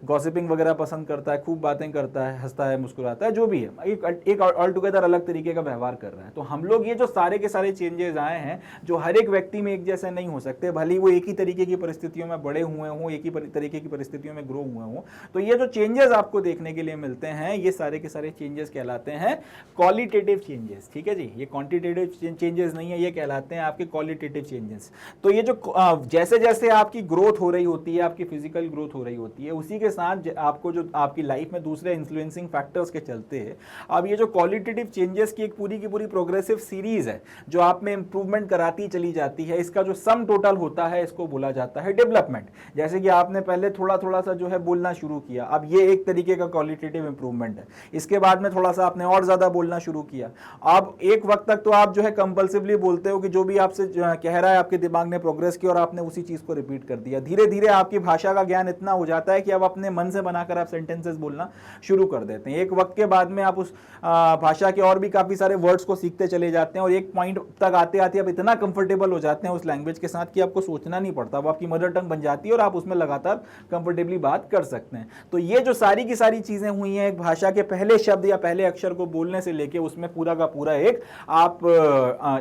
गॉसिपिंग वगैरह पसंद करता है, खूब बातें करता है, हंसता है, मुस्कुराता है, जो भी है, एक ऑल टुगेदर अलग तरीके का व्यवहार कर रहा है। तो हम लोग ये जो सारे के सारे चेंजेस आए हैं जो हर एक व्यक्ति में एक जैसे नहीं हो सकते, भले वो एक ही तरीके की परिस्थितियों में बड़े हुए हों, एक ही तरीके की परिस्थितियों में ग्रो हुए हों, तो ये जो चेंजेस आपको देखने के लिए मिलते हैं ये सारे के सारे चेंजेस कहलाते हैं क्वालिटेटिव चेंजेस। ठीक है जी, ये क्वांटिटेटिव चेंजेस नहीं है, ये कहलाते हैं आपके क्वालिटेटिव चेंजेस। तो ये जो जैसे जैसे आपकी ग्रोथ हो रही होती है, आपकी फिजिकल ग्रोथ हो रही होती है, उसी के साथ आपको जो आपकी लाइफ में दूसरे इन्फ्लुएंसिंग फैक्टर्स के चलते हैं, अब ये जो क्वालिटेटिव चेंजेस की एक पूरी की पूरी प्रोग्रेसिव सीरीज है जो आप में इंप्रूवमेंट कराती चली जाती है, इसका जो सम टोटल होता है इसको बोला जाता है डेवलपमेंट। जैसे कि आपने पहले थोड़ा थोड़ा सा जो है बोलना शुरू किया, अब ये एक तरीके का क्वालिटेटिव इंप्रूवमेंट है। इसके बाद में थोड़ा सा आपने और ज्यादा बोलना शुरू किया, अब एक वक्त तक तो आप जो है कंपल्सिवली बोलते हो कि जो भी आपसे कह रहा है आपके दिमाग ने प्रोग्रेस की और आपने उसी चीज को रिपीट कर दिया। धीरे धीरे आपकी भाषा का ज्ञान इतना हो जाता है कि अब अपने मन से बनाकर आप सेंटेंसेस बोलना शुरू कर देते हैं। एक वक्त के बाद में आप उस भाषा के और भी काफ़ी सारे वर्ड्स को सीखते चले जाते हैं और एक पॉइंट तक आते आते आप इतना कंफर्टेबल हो जाते हैं उस लैंग्वेज के साथ कि आपको सोचना नहीं पड़ता, वो आपकी मदर टंग बन जाती है और आप उसमें लगातार कंफर्टेबली बात कर सकते हैं। तो ये जो सारी की सारी चीज़ें हुई हैं, एक भाषा के पहले शब्द या पहले अक्षर को बोलने से लेके उसमें पूरा का पूरा एक आप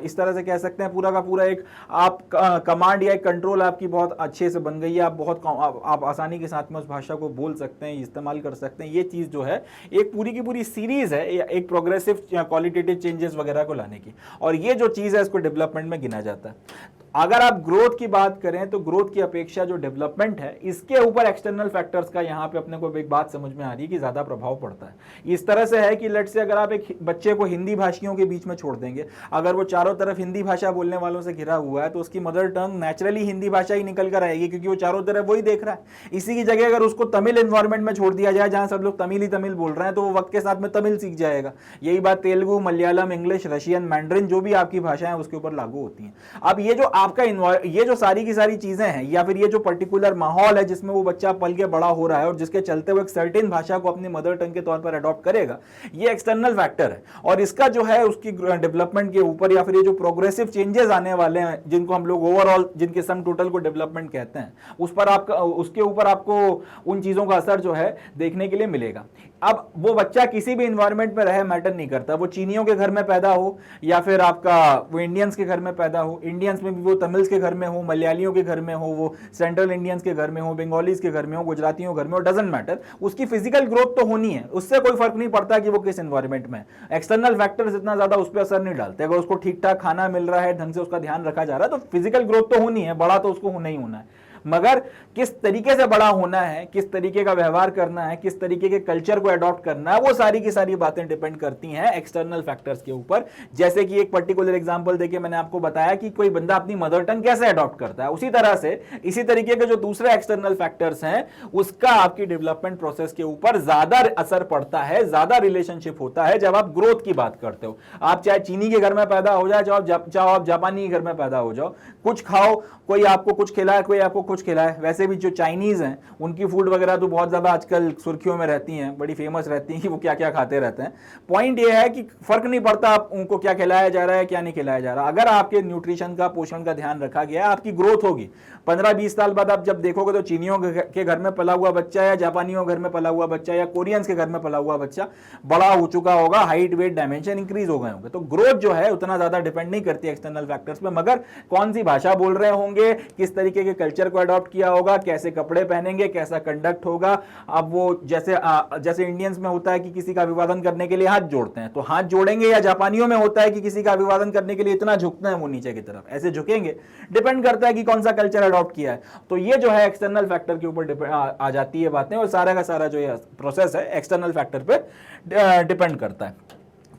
इस तरह से कह सकते हैं पूरा का पूरा एक आप कमांड या एक कंट्रोल आपकी बहुत अच्छे से बन गई है। आप आसानी के साथ में उस भाषा को बोल सकते हैं, इस्तेमाल कर सकते हैं। ये चीज़ जो है एक पूरी की पूरी सीरीज है एक प्रोग्रेसिव क्वालिटेटिव चेंजेस वगैरह को लाने की, और ये जो चीज़ है इसको डेवलपमेंट में गिना जाता है। अगर आप ग्रोथ की बात करें तो ग्रोथ की अपेक्षा जो डेवलपमेंट है इसके ऊपर एक्सटर्नल फैक्टर्स का यहाँ पे अपने को एक बात समझ में आ रही है कि ज्यादा प्रभाव पड़ता है। इस तरह से है कि लेट्स से अगर आप एक बच्चे को हिंदी भाषियों के बीच में छोड़ देंगे, अगर वो चारों तरफ हिंदी भाषा बोलने वालों से घिरा हुआ है तो उसकी मदर टंग नेचुरली हिंदी भाषा ही निकल कर आएगी, क्योंकि वो चारों तरफ वही देख रहा है। इसी की जगह अगर उसको तमिल एनवायरमेंट में छोड़ दिया जाए जहां सब लोग तमिल ही तमिल बोल रहे हैं तो वो वक्त के साथ में तमिल सीख जाएगा। यही बात Telugu, Malayalam, English, Russian, mandarin जो भी आपकी भाषाएं उसके ऊपर लागू होती हैं। अब ये जो आपका ये जो सारी की सारी चीजें हैं या फिर ये जो पर्टिकुलर माहौल है जिसमें वो बच्चा पल के बड़ा हो रहा है और जिसके चलते वो एक सर्टेन भाषा को अपनी मदर टंग के तौर पर अडॉप्ट करेगा, ये एक्सटर्नल फैक्टर है। और इसका जो है उसकी डेवलपमेंट के ऊपर या फिर ये जो प्रोग्रेसिव चेंजेस आने वाले हैं जिनको हम लोग ओवरऑल जिनके सम टोटल को डेवलपमेंट कहते हैं, उस पर आपका उसके ऊपर आपको उन चीजों का असर जो है देखने के लिए मिलेगा। अब वो बच्चा किसी भी इन्वायरमेंट में रहे मैटर नहीं करता, वो चीनियों के घर में पैदा हो या फिर आपका वो इंडियंस के घर में पैदा हो, इंडियंस में भी वो तमिल्स के घर में हो, मलयालियों के घर में हो, वो सेंट्रल इंडियंस के घर में हो, बंगालीज के घर में हो, गुजरातियों के घर में हो, डजंट मैटर, उसकी फिजिकल ग्रोथ तो होनी है। उससे कोई फर्क नहीं पड़ता कि वो किस एनवायरमेंट में। एक्सटर्नल फैक्टर्स इतना ज्यादा उस पर असर नहीं डालते। अगर उसको ठीक ठाक खाना मिल रहा है, ढंग से उसका ध्यान रखा जा रहा है तो फिजिकल ग्रोथ तो होनी है, बड़ा तो उसको होना ही होना है। मगर किस तरीके से बड़ा होना है, किस तरीके का व्यवहार करना है, किस तरीके के कल्चर को अडॉप्ट करना है, वो सारी की सारी बातें डिपेंड करती हैं एक्सटर्नल फैक्टर्स के ऊपर। जैसे कि एक पर्टिकुलर एग्जांपल देके मैंने आपको बताया कि कोई बंदा अपनी मदर टंग कैसे अडॉप्ट करता है, उसी तरह से इसी तरीके के जो दूसरे एक्सटर्नल फैक्टर्स हैं उसका आपकी डेवलपमेंट प्रोसेस के ऊपर ज्यादा असर पड़ता है, ज्यादा रिलेशनशिप होता है जब आप ग्रोथ की बात करते हो। आप चाहे चीनी के घर में पैदा हो जाए, चाहे आप जापानी के घर में पैदा हो जाओ, कुछ खाओ, कोई आपको कुछ खिलाए, कोई आपको कुछ खिलाए। वैसे भी जो चाइनीज हैं उनकी फूड वगैरह तो बहुत ज्यादा आजकल सुर्खियों में रहती हैं, बड़ी फेमस रहती हैं कि वो क्या क्या खाते रहते हैं। पॉइंट ये है कि फर्क नहीं पड़ता आप उनको क्या खिलाया जा रहा है क्या नहीं खिलाया जा रहा। अगर आपके न्यूट्रिशन का, पोषण का ध्यान रखा गया, आपकी ग्रोथ होगी। 15-20 साल बाद आप जब देखोगे तो चीनियों के घर में पला हुआ बच्चा या जापानियों के घर में पला हुआ बच्चा या कोरियंस के घर में पला हुआ बच्चा बड़ा हो चुका होगा, हाइट, वेट, डायमेंशन इंक्रीज हो गए होंगे। तो ग्रोथ जो है उतना ज्यादा डिपेंड नहीं करती एक्सटर्नल फैक्टर्स पे, मगर कौन सी भाषा बोल रहे होंगे, किस तरीके के कल्चर को अडॉप्ट किया होगा, कैसे कपड़े पहनेंगे, कैसा कंडक्ट होगा। अब वो जैसे इंडियंस में होता है कि किसी का अभिवादन करने के लिए हाथ जोड़ते हैं तो हाथ जोड़ेंगे, या जापानियों में होता है कि किसी का अभिवादन करने के लिए इतना झुकते हैं वो नीचे की तरफ, ऐसे झुकेंगे। डिपेंड करता है कि कौन सा कल्चर अडॉप्ट किया है। तो ये जो है एक्सटर्नल फैक्टर के ऊपर आ जाती है बातें, और सारा का सारा जो ये प्रोसेस है एक्सटर्नल फैक्टर पे डिपेंड करता है।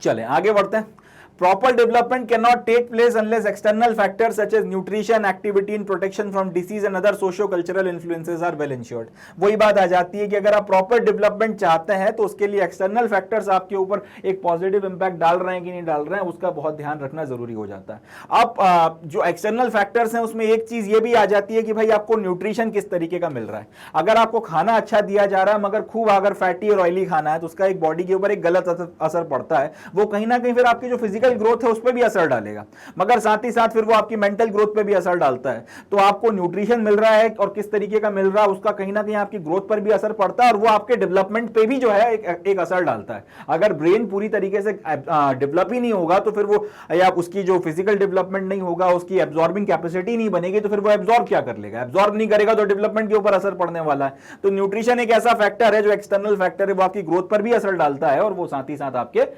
चलें आगे बढ़ते हैं। Proper development cannot take place unless external factors such as nutrition, activity and protection from disease and other socio-cultural influences are well ensured। वही बात आ जाती है कि अगर आप प्रॉपर डेवलपमेंट चाहते हैं तो उसके लिए एक्सटर्नल फैक्टर्स आपके ऊपर एक पॉजिटिव इंपैक्ट डाल रहे हैं कि नहीं डाल रहे हैं, उसका बहुत ध्यान रखना जरूरी हो जाता है। अब जो एक्सटर्नल फैक्टर्स हैं उसमें एक चीज ये भी आ जाती है कि भाई आपको न्यूट्रिशन किस तरीके का मिल रहा है। अगर आपको खाना अच्छा दिया जा रहा है मगर खूब अगर फैटी और ऑयली खाना है तो उसका एक बॉडी के ऊपर एक गलत असर पड़ता है। वो कहीं ना कहीं फिर आपकी जो फिजिकल ग्रोथ है उस पर भी असर डालेगा, मगर साथ ही साथ फिर वो आपकी मेंटल ग्रोथ पे भी असर डालता है। तो आपको न्यूट्रिशन मिल रहा है और किस तरीके का मिल रहा है उसका कहीं ना कहीं आपकी ग्रोथ पर भी असर पड़ता है, और वो आपके डेवलपमेंट पे भी जो है एक असर डालता है। अगर ब्रेन पूरी तरीके से डेवलप ही नहीं होगा तो फिर वो, या उसकी जो फिजिकल डेवलपमेंट नहीं होगा, उसकी एब्जॉर्बिंग कैपेसिटी नहीं बनेगी, तो फिर वो एब्जॉर्ब क्या कर लेगा? एब्जॉर्ब नहीं करेगा तो डेवलपमेंट के ऊपर असर पड़ने वाला है। तो न्यूट्रिशन एक ऐसा फैक्टर है जो एक्सटर्नल फैक्टर है, वो आपकी ग्रोथ पर भी असर डालता है और वो साथ ही साथ आपके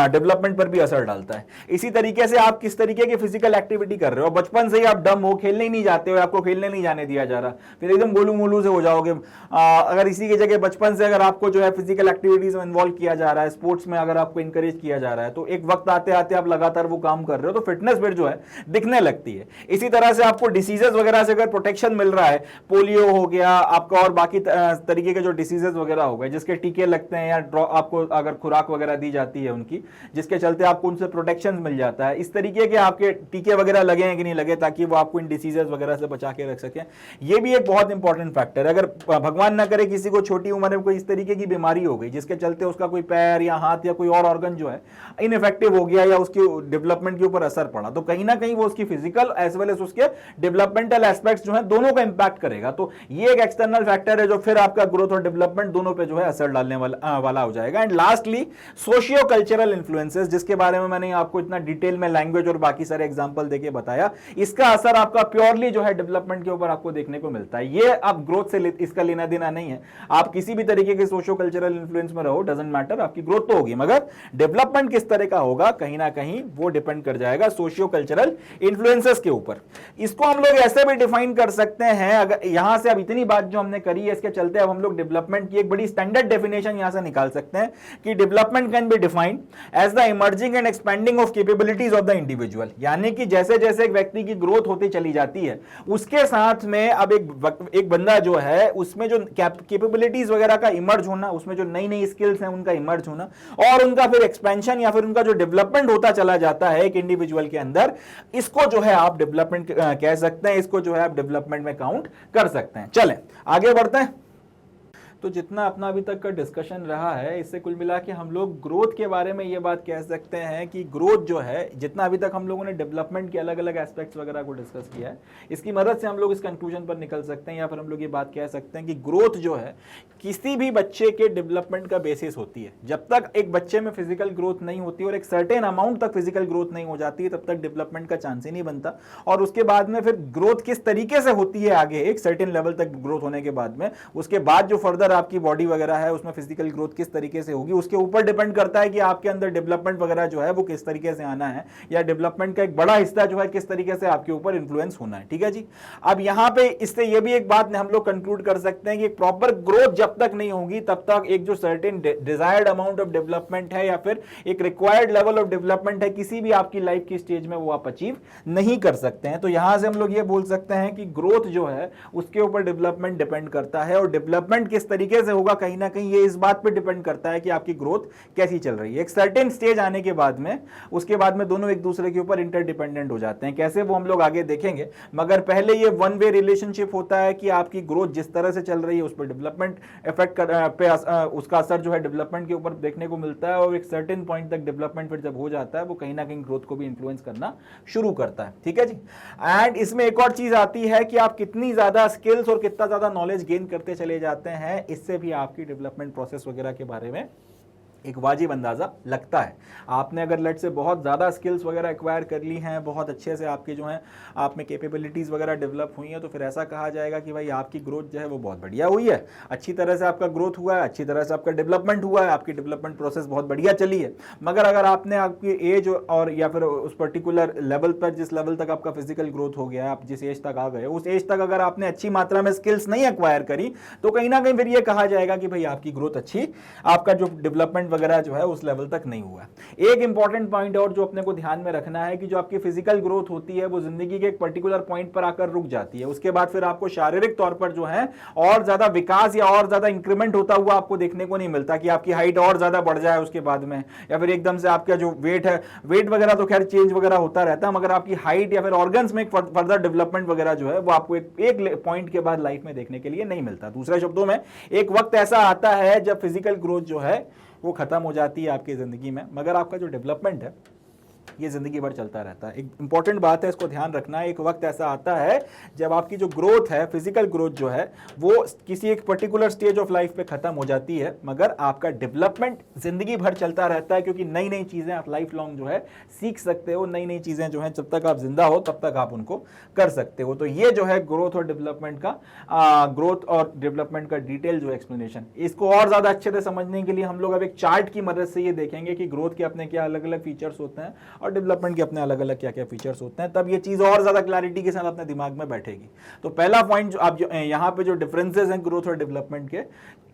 डेवलपमेंट पर भी असर डालता है। इसी तरीके से आप किस तरीके की फिजिकल एक्टिविटी कर रहे हो। बचपन से ही आप डम हो, खेलने ही नहीं जाते हो, आपको खेलने नहीं जाने दिया जा रहा, फिर एकदम गोलू मोलू से हो जाओगे। अगर इसी की जगह बचपन से अगर आपको जो है फिजिकल एक्टिविटीज में इन्वॉल्व किया जा रहा है, स्पोर्ट्स में अगर आपको इंकरेज किया जा रहा है, तो एक वक्त आते आते आप लगातार वो काम कर रहे हो तो फिटनेस फिर जो है दिखने लगती है। इसी तरह से आपको डिसीजेस वगैरह से अगर प्रोटेक्शन मिल रहा है, पोलियो हो गया आपका और बाकी तरीके के जो डिसीजेस वगैरह हो गए जिसके टीके लगते हैं या आपको अगर खुराक वगैरह दी जाती है उनकी, जिसके चलते आपको उनसे प्रोटेक्शन मिल जाता है, इस तरीके के आपके टीके वगैरह लगे हैं कि नहीं लगे, ताकि वो आपको इन डिसीजेस वगैरह से बचा के रख सके। ये भी एक बहुत इंपॉर्टेंट फैक्टर है। अगर भगवान ना करे किसी को छोटी उम्र में कोई इस तरीके की बीमारी हो गई जिसके चलते उसका कोई पैर या हाथ या कोई और ऑर्गन जो है इनइफेक्टिव हो गया या उसकी डेवलपमेंट के ऊपर असर पड़ा, तो कहीं ना कहीं वो उसकी फिजिकल एज वेल एज उसके डेवलपमेंटल एस्पेक्ट्स जो है दोनों का इंपैक्ट करेगा। तो ये एक एक्सटर्नल फैक्टर है जो फिर आपका ग्रोथ और डेवलपमेंट दोनों पे जो है असर डालने वाला हो जाएगा। And lastly socio cultural influences, जिसके बारे में मैंने आपको इतना डिटेल में लैंग्वेज और बाकी सारे एग्जांपल देके बताया, इसका असर आपका प्योरली जो है डेवलपमेंट के ऊपर आपको देखने को मिलता है। ये आप ग्रोथ से इसका लेना देना नहीं है, आप किसी भी तरीके के सोशियो कल्चरल इन्फ्लुएंस में रहो, डजंट मैटर, आपकी ग्रोथ तो होगी, मगर डेवलपमेंट किस तरह का होगा कहीं ना कहीं वो डिपेंड कर जाएगा सोशियो कल्चरल इन्फ्लुएंसेस के ऊपर। इसको हम लोग ऐसे भी डिफाइन कर सकते हैं, अगर यहां से अब इतनी बात जो हमने करी है इसके चलते अब हम लोग डेवलपमेंट की एक बड़ी स्टैंडर्ड डेफिनेशन यहां से निकाल सकते हैं कि development can be defined as the emerging and expanding of capabilities of the individual. यानी कि जैसे जैसे एक व्यक्ति की ग्रोथ होती चली जाती है उसके साथ में अब एक बंदा जो है उसमें जो कैपेबिलिटीज वगैरह का इमर्ज होना, उसमें जो नई नई स्किल्स हैं उनका इमर्ज होना और उनका फिर एक्सपेंशन या फिर उनका जो डेवलपमेंट होता चला जाता है एक इंडिविजुअल के अंदर, इसको जो है आप डेवलपमेंट कह सकते हैं, इसको जो है आप डेवलपमेंट में काउंट कर सकते हैं। चलें आगे बढ़ते हैं। तो जितना अपना अभी तक का डिस्कशन रहा है इससे कुल मिला के हम लोग ग्रोथ के बारे में ये बात कह सकते हैं कि ग्रोथ जो है, जितना अभी तक हम लोगों ने डेवलपमेंट के अलग अलग एस्पेक्ट्स वगैरह को डिस्कस किया है, इसकी मदद से हम लोग इस कंक्लूजन पर निकल सकते हैं या फिर हम लोग ये बात कह सकते हैं कि ग्रोथ जो है किसी भी बच्चे के डेवलपमेंट का बेसिस होती है। जब तक एक बच्चे में फिजिकल ग्रोथ नहीं होती और एक सर्टेन अमाउंट तक फिजिकल ग्रोथ नहीं हो जाती है तब तक डेवलपमेंट का चांस ही नहीं बनता। और उसके बाद में फिर ग्रोथ किस तरीके से होती है आगे एक सर्टेन लेवल तक ग्रोथ होने के बाद में, उसके बाद जो फर्दर आपकी बॉडी वगैरह है उसमें फिजिकल ग्रोथ किस तरीके से होगी उसके ऊपर डिपेंड करता है कि आपके अंदर डेवलपमेंट वगैरह जो है वो किस तरीके से आना है, या डेवलपमेंट का एक बड़ा हिस्सा जो है किस तरीके से आपके ऊपर इन्फ्लुएंस होना है। ठीक है जी। अब यहां पे इससे ये भी एक बात हम लोग कंक्लूड कर सकते हैं कि एक प्रॉपर ग्रोथ जब तक नहीं होगी तब तक एक जो certain desired amount of development है या फिर एक रिक्वायर्ड लेवल ऑफ डेवलपमेंट है किसी भी आपकी लाइफ की स्टेज में वो आप अचीव नहीं कर सकते हैं। तो यहां से हम लोग ये बोल सकते हैं कि ग्रोथ जो है उसके ऊपर डेवलपमेंट डिपेंड करता है और डेवलपमेंट किस तरीके से होगा कहीं ना कहीं ये इस बात पे डिपेंड करता है कि आपकी ग्रोथ कैसी चल रही है। एक सर्टेन स्टेज आने के बाद में उसके बाद में दोनों एक दूसरे के ऊपर इंटरडिपेंडेंट हो जाते हैं। कैसे वो हम लोग आगे देखेंगे, मगर पहले ये वन वे रिलेशनशिप होता है कि आपकी ग्रोथ जिस तरह से चल रही है उस पर डेवलपमेंट इफेक्ट पे उसका असर जो है डेवलपमेंट के ऊपर देखने को मिलता है और एक सर्टेन पॉइंट तक डेवलपमेंट फिर जब हो जाता है वो कहीं ना कहीं ग्रोथ को भी इन्फ्लुएंस करना शुरू करता है। ठीक है जी। एंड इसमें एक और चीज आती है कि आप कितनी ज्यादा स्किल्स और कितना ज्यादा नॉलेज गेन करते चले जाते हैं, इससे भी आपकी डेवलपमेंट प्रोसेस वगैरह के बारे में एक वाजिब अंदाजा लगता है। आपने अगर लेट से बहुत ज़्यादा स्किल्स वगैरह एक्वायर कर ली हैं, बहुत अच्छे से आपकी जो है आप में कैपेबिलिटीज़ वगैरह डेवलप हुई हैं, तो फिर ऐसा कहा जाएगा कि भाई आपकी ग्रोथ जो है वो बहुत बढ़िया हुई है, अच्छी तरह से आपका ग्रोथ हुआ है, अच्छी तरह से आपका डेवलपमेंट हुआ है, आपकी डेवलपमेंट प्रोसेस बहुत बढ़िया चली है। मगर अगर आपने आपकी एज और या फिर उस पर्टिकुलर लेवल पर जिस लेवल तक आपका फिजिकल ग्रोथ हो गया है, आप जिस एज तक आ गए उस एज तक अगर आपने अच्छी मात्रा में स्किल्स नहीं एक्वायर करी तो कहीं ना कहीं फिर ये कहा जाएगा कि भाई आपकी ग्रोथ अच्छी, आपका जो डेवलपमेंट वगैरह जो है उस लेवल तक नहीं हुआ। एक इंपॉर्टेंट पॉइंट और जो अपने को ध्यान में रखना है कि जो आपकी फिजिकल ग्रोथ होती है वो जिंदगी के एक पर्टिकुलर पॉइंट पर आकर रुक जाती है, उसके बाद फिर आपको शारीरिक तौर पर जो है और ज्यादा विकास या और ज्यादा इंक्रीमेंट होता हुआ आपको देखने को नहीं मिलता कि आपकी हाइट और ज्यादा बढ़ जाए उसके बाद में, या फिर एकदम से आपका जो वेट है, वेट वगैरह तो खैर चेंज वगैरह होता रहता है, मगर आपकी हाइट या फिर ऑर्गन्स में फर्दर डेवलपमेंट वगैरह जो है वो आपको एक पॉइंट के बाद लाइफ में देखने के लिए नहीं मिलता। दूसरे शब्दों में एक वक्त ऐसा आता है जब फिजिकल ग्रोथ जो है वो खत्म हो जाती है आपकी ज़िंदगी में, मगर आपका जो डेवलपमेंट है ये ज़िंदगी भर चलता रहता है। एक इंपॉर्टेंट बात है, इसको ध्यान रखना है। एक वक्त ऐसा आता है जब आपकी जो ग्रोथ है, फिजिकल ग्रोथ जो है वो किसी एक पर्टिकुलर स्टेज ऑफ लाइफ पे ख़त्म हो जाती है, मगर आपका डेवलपमेंट ज़िंदगी भर चलता रहता है, क्योंकि नई नई चीज़ें आप लाइफ लॉन्ग जो है सीख सकते हो, नई नई चीज़ें जो हैं जब तक आप जिंदा हो तब तक आप उनको कर सकते हो। तो ये जो है ग्रोथ और डेवलपमेंट का डिटेल जो एक्सप्लेनेशन, इसको और ज़्यादा अच्छे से समझने के लिए हम लोग अब एक चार्ट की मदद से ये देखेंगे कि ग्रोथ के अपने क्या अलग अलग फीचर्स होते हैं और डेवलपमेंट के अपने अलग अलग क्या क्या फीचर्स होते हैं, तब ये चीज़ और ज़्यादा क्लैरिटी के साथ अपने दिमाग में बैठेगी। तो पहला पॉइंट जो आप यहाँ पे जो डिफरेंसेस हैं ग्रोथ और डेवलपमेंट के,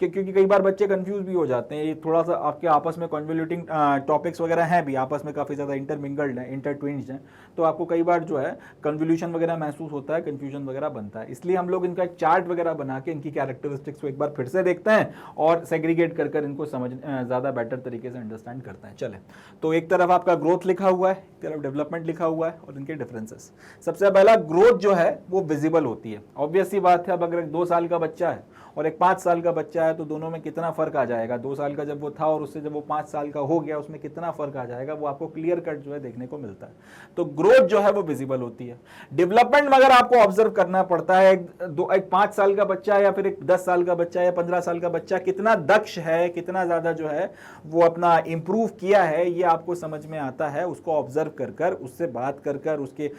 क्योंकि कई बार बच्चे कंफ्यूज भी हो जाते हैं, ये थोड़ा सा आपके आपस में कन्वोल्यूटिंग टॉपिक्स वगैरह हैं भी, आपस में काफ़ी ज़्यादा इंटरमिंगल्ड हैं, इंटरट्विन्ड हैं, तो आपको कई बार जो है कन्वोल्यूशन वगैरह महसूस होता है, कन्फ्यूजन वगैरह बनता है। इसलिए हम लोग इनका एक चार्ट वगैरह बना के इनकी कैरेक्टरिस्टिक्स को एक बार फिर से देखते हैं और सेग्रीगेट कर इनको समझ ज़्यादा बेटर तरीके से अंडरस्टैंड करते हैं। चले, तो एक तरफ आपका ग्रोथ लिखा हुआ है, एक तरफ डेवलपमेंट लिखा हुआ है और इनके डिफरेंसेस। सबसे पहला ग्रोथ जो है वो विजिबल होती है। ऑब्वियस सी बात है, अब अगर एक 2 साल का बच्चा है और एक 5 साल का बच्चा है तो दोनों में कितना फर्क आ जाएगा, 2 साल का जब वो था और उससे जब वो 5 साल का हो गया उसमें कितना फर्क आ जाएगा, वो आपको क्लियर कट जो है देखने को मिलता है। तो ग्रोथ जो है वो विजिबल होती है। डेवलपमेंट में अगर आपको ऑब्जर्व करना पड़ता है, एक 5 साल का बच्चा या फिर एक 10 साल का बच्चा या 15 साल का बच्चा कितना दक्ष है, कितना ज्यादा जो है वो अपना इंप्रूव किया है, ये आपको समझ में आता है उसको ऑब्जर्व कर उससे बात कर उसके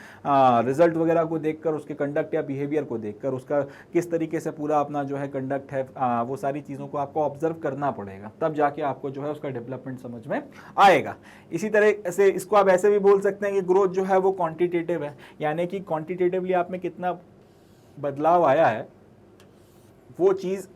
रिजल्ट वगैरह को देखकर, उसके कंडक्ट या बिहेवियर को देखकर, उसका किस तरीके से पूरा अपना जो है कंडक्ट है, वो सारी चीज़ों को आपको ऑब्जर्व करना पड़ेगा, तब जाके आपको जो है उसका डेवलपमेंट समझ में आएगा। इसी तरह से इसको आप ऐसे भी बोल सकते हैं कि ग्रोथ जो है वो क्वांटिटेटिव है, यानी कि क्वांटिटेटिवली आप में कितना बदलाव आया है वो चीज़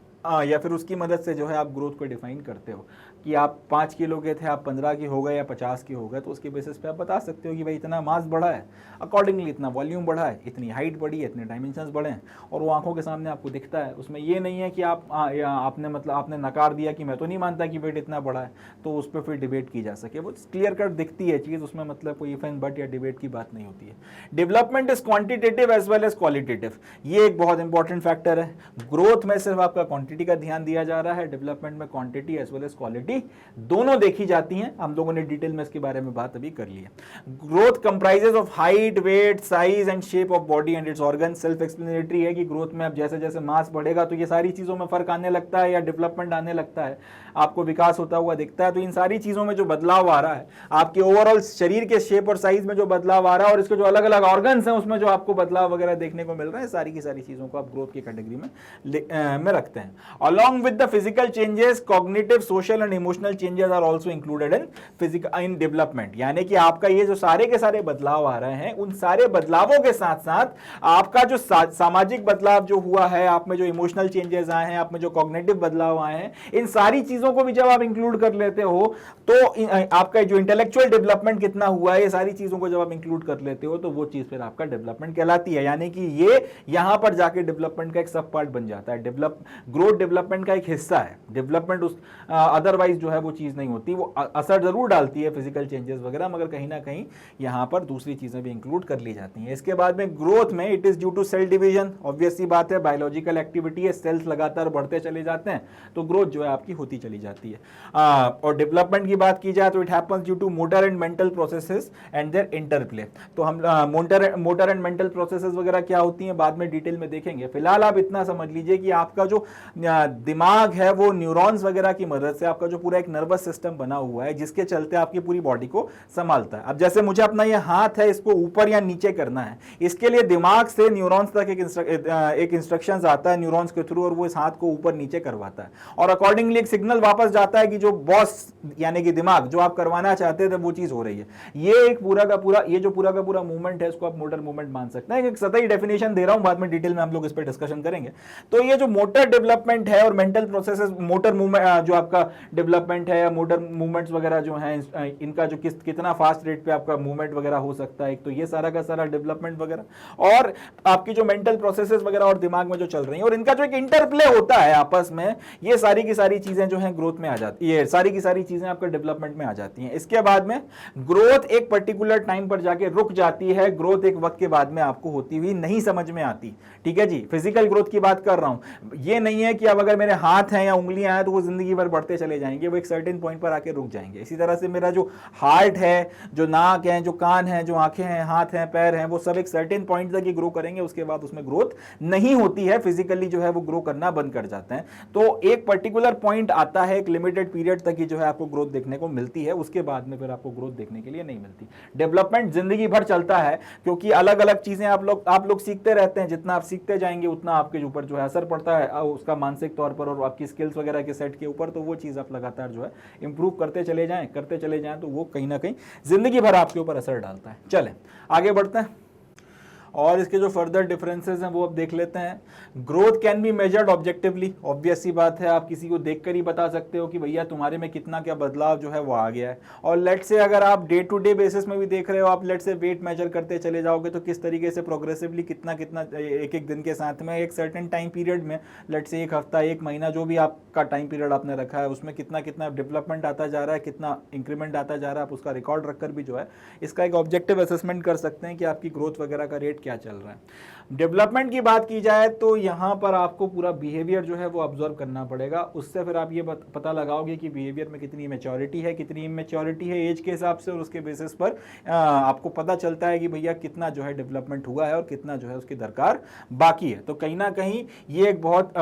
या फिर उसकी मदद से जो है आप ग्रोथ को डिफाइन करते हो कि आप 5 किलो के थे, आप 15 के हो गए या 50 के हो गए, तो उसके बेसिस पे आप बता सकते हो कि भाई इतना मास बढ़ा है, अकॉर्डिंगली इतना वॉल्यूम बढ़ा है, इतनी हाइट बढ़ी है, इतने डायमेंशंस बढ़े हैं, और वो आंखों के सामने आपको दिखता है। उसमें ये नहीं है कि आपने नकार दिया कि मैं तो नहीं मानता कि वेट इतना बड़ा है, तो उस पर फिर डिबेट की जा सके। वो क्लियर कट दिखती है चीज़, उसमें मतलब कोई इफ एंड बट या डिबेट की बात नहीं होती है। Development is quantitative as well as qualitative, ये एक बहुत इंपॉर्टेंट फैक्टर है। ग्रोथ में सिर्फ आपका क्वांटिटी का ध्यान दिया जा रहा है, डेवलपमेंट में quantity as well as quality दोनों देखी जाती हैं। हम लोगों ने डिटेल में इसके बारे में बात अभी कर ली है। Growth comprises of height, weight, size and shape of body and its organ. Self explanatory है कि ग्रोथ में अब जैसे जैसे मास बढ़ेगा तो ये सारी चीजों में फर्क आने लगता है या डेवलपमेंट आने लगता है, आपको विकास होता हुआ दिखता है। तो इन सारी चीजों में जो बदलाव आ रहा है, आपके ओवरऑल शरीर के शेप और साइज में जो बदलाव आ रहा है और इसके जो अलग अलग ऑर्गन्स हैं उसमें जो आपको बदलाव वगैरह देखने को मिल रहा है, सारी की सारी चीजों को आप ग्रोथ की कैटेगरी में रखते हैं। Along with the physical changes, cognitive, social and emotional changes are also included in development. यानी कि आपका ये जो सारे के सारे बदलाव आ रहे हैं, उन सारे बदलावों के साथ साथ आपका जो सामाजिक बदलाव जो हुआ है, आप में जो इमोशनल चेंजेस आए हैं, आप में जो कॉग्निटिव बदलाव आए हैं, इन सारी चीजों को भी जब आप इंक्लूड कर लेते हो तो आपका जो इंटेलेक्चुअल डेवलपमेंट कितना हुआ है, ये सारी चीजों को जब आप इंक्लूड कर लेते हो तो वो चीज फिर आपका डेवलपमेंट कहलाती है। यानी कि ये यहां पर जाके डेवलपमेंट का एक सब पार्ट बन जाता है। ग्रोथ डेवलपमेंट का एक हिस्सा है। डेवलपमेंट उस अदरवाइज जो है वो चीज नहीं होती, वो असर जरूर डालती है फिजिकल चेंजेस वगैरह, मगर कहीं ना कहीं यहां पर दूसरी चीजें भी इंक्लूड कर ली जाती हैं। इसके बाद में ग्रोथ में it is due to cell division. Obvious सी बात है, बायोलॉजिकल एक्टिविटी है, सेल्स लगातार बढ़ते चले जाते हैं तो ग्रोथ जो है आपकी होती चली जाती है। और डेवलपमेंट की बात की जाए तो it happens due to motor and mental processes and their interplay. तो हम मोटर एंड मेंटल प्रोसेसेस वगैरह क्या होती हैं बाद में डिटेल में देखेंगे। फिलहाल आप इतना समझ लीजिए कि आपका जो दिमाग है वो न्यूरॉन्स वगैरह की मदद से आपका जो पूरा एक नर्वस सिस्टम बना हुआ है जिसके चलते आपकी पूरी बॉडी को संभालता है। अब जैसे मुझे अपना ये हाथ है इसको ऊपर या नीचे करना है, इसके लिए दिमाग से न्यूरॉन्स तक एक इंस्ट्रक्शंस आता है न्यूरॉन्स के थ्रू, और वो इस हाथ को ऊपर नीचे करवाता है और अकॉर्डिंगली एक सिग्नल वापस जाता है कि जो बॉस यानी कि दिमाग जो आप करवाना चाहते थे वो चीज हो रही है। ये एक पूरा का पूरा मूवमेंट है, इसको आप मोटर मूवमेंट मान सकते हैं। एक सतही डेफिनेशन दे रहा हूं, बाद में डिटेल में हम लोग इस पर डिस्कशन करेंगे। तो ये जो मोटर डेवलपमेंट है और मेंटल प्रोसेसेस, मोटर मूवमेंट जो आपका डेवलपमेंट है या मोटर मूवमेंट्स वगैरह जो हैं, इनका जो कितना फास्ट रेट पे आपका मूवमेंट वगैरह हो सकता है, तो ये सारा का सारा डेवलपमेंट वगैरह, और आपकी जो मेंटल प्रोसेसेस वगैरह और दिमाग में जो चल रही हैं और इनका जो एक इंटरप्ले होता है आपस में, ये सारी की सारी चीजें जो हैं ग्रोथ में आ जाती है, सारी की सारी चीजें आपके डेवलपमेंट में आ जाती हैं। इसके बाद में ग्रोथ एक पर्टिकुलर टाइम पर जाके रुक जाती है। ग्रोथ एक वक्त के बाद में आपको होती हुई नहीं समझ में आती। ठीक है जी, फिजिकल ग्रोथ की बात कर रहा हूं। ये नहीं है कि अब अगर मेरे हाथ हैं या उंगलियां हैं तो वो जिंदगी भर बढ़ते चले जाएंगे, वो एक सर्टेन पॉइंट पर आके रुक जाएंगे। इसी तरह से मेरा जो हार्ट है, जो नाक है, जो कान है, जो आंखें हैं, हाथ हैं, पैर हैं, वो सब एक सर्टेन पॉइंट तक ही ग्रो करेंगे, उसके बाद उसमें ग्रोथ नहीं होती है, फिजिकली जो है वो ग्रो करना बंद कर जाते हैं। तो एक पर्टिकुलर पॉइंट आता है, एक लिमिटेड पीरियड तक ही जो है आपको ग्रोथ देखने को मिलती है, उसके बाद में फिर आपको ग्रोथ देखने के लिए नहीं मिलती। डेवलपमेंट जिंदगी भर चलता है क्योंकि अलग अलग चीजें आप लोग सीखते रहते हैं। जितना आप सीखते जाएंगे उतना आपके ऊपर जो है असर पड़ता है, उसका मानसिक तौर पर और आपकी स्किल्स वगैरह के सेट के ऊपर। तो वो चीज आप लगातार जो है इंप्रूव करते चले जाएं तो वो कहीं ना कहीं जिंदगी भर आपके ऊपर असर डालता है। चलें आगे बढ़ते हैं। और इसके जो फर्दर डिफरेंसेस हैं वो अब देख लेते हैं। Growth can be measured objectively, obvious सी बात है, आप किसी को देखकर ही बता सकते हो कि भैया तुम्हारे में कितना क्या बदलाव जो है वो आ गया है। और लेट से अगर आप डे टू डे बेसिस में भी देख रहे हो, आप लेट से वेट मेजर करते चले जाओगे तो किस तरीके से प्रोग्रेसिवली कितना कितना एक एक दिन के साथ में एक सर्टेन टाइम पीरियड में, लेट से एक हफ्ता, एक महीना, जो भी आपका टाइम पीरियड आपने रखा है उसमें कितना कितना डेवलपमेंट आता जा रहा है, कितना इंक्रीमेंट आता जा रहा है, आप उसका रिकॉर्ड रखकर भी जो है इसका एक ऑब्जेक्टिव असेसमेंट कर सकते हैं कि आपकी ग्रोथ वगैरह का रेट क्या चल रहा है। डेवलपमेंट की बात की जाए तो यहाँ पर आपको पूरा बिहेवियर जो है वो ऑब्जर्व करना पड़ेगा, उससे फिर आप ये पता लगाओगे कि बिहेवियर में कितनी मैच्योरिटी है, कितनी इमेच्योरिटी है एज के हिसाब से, और उसके बेसिस पर आपको पता चलता है कि भैया कितना जो है डेवलपमेंट हुआ है और कितना जो है उसकी दरकार बाकी है। तो कहीं ना कहीं ये एक बहुत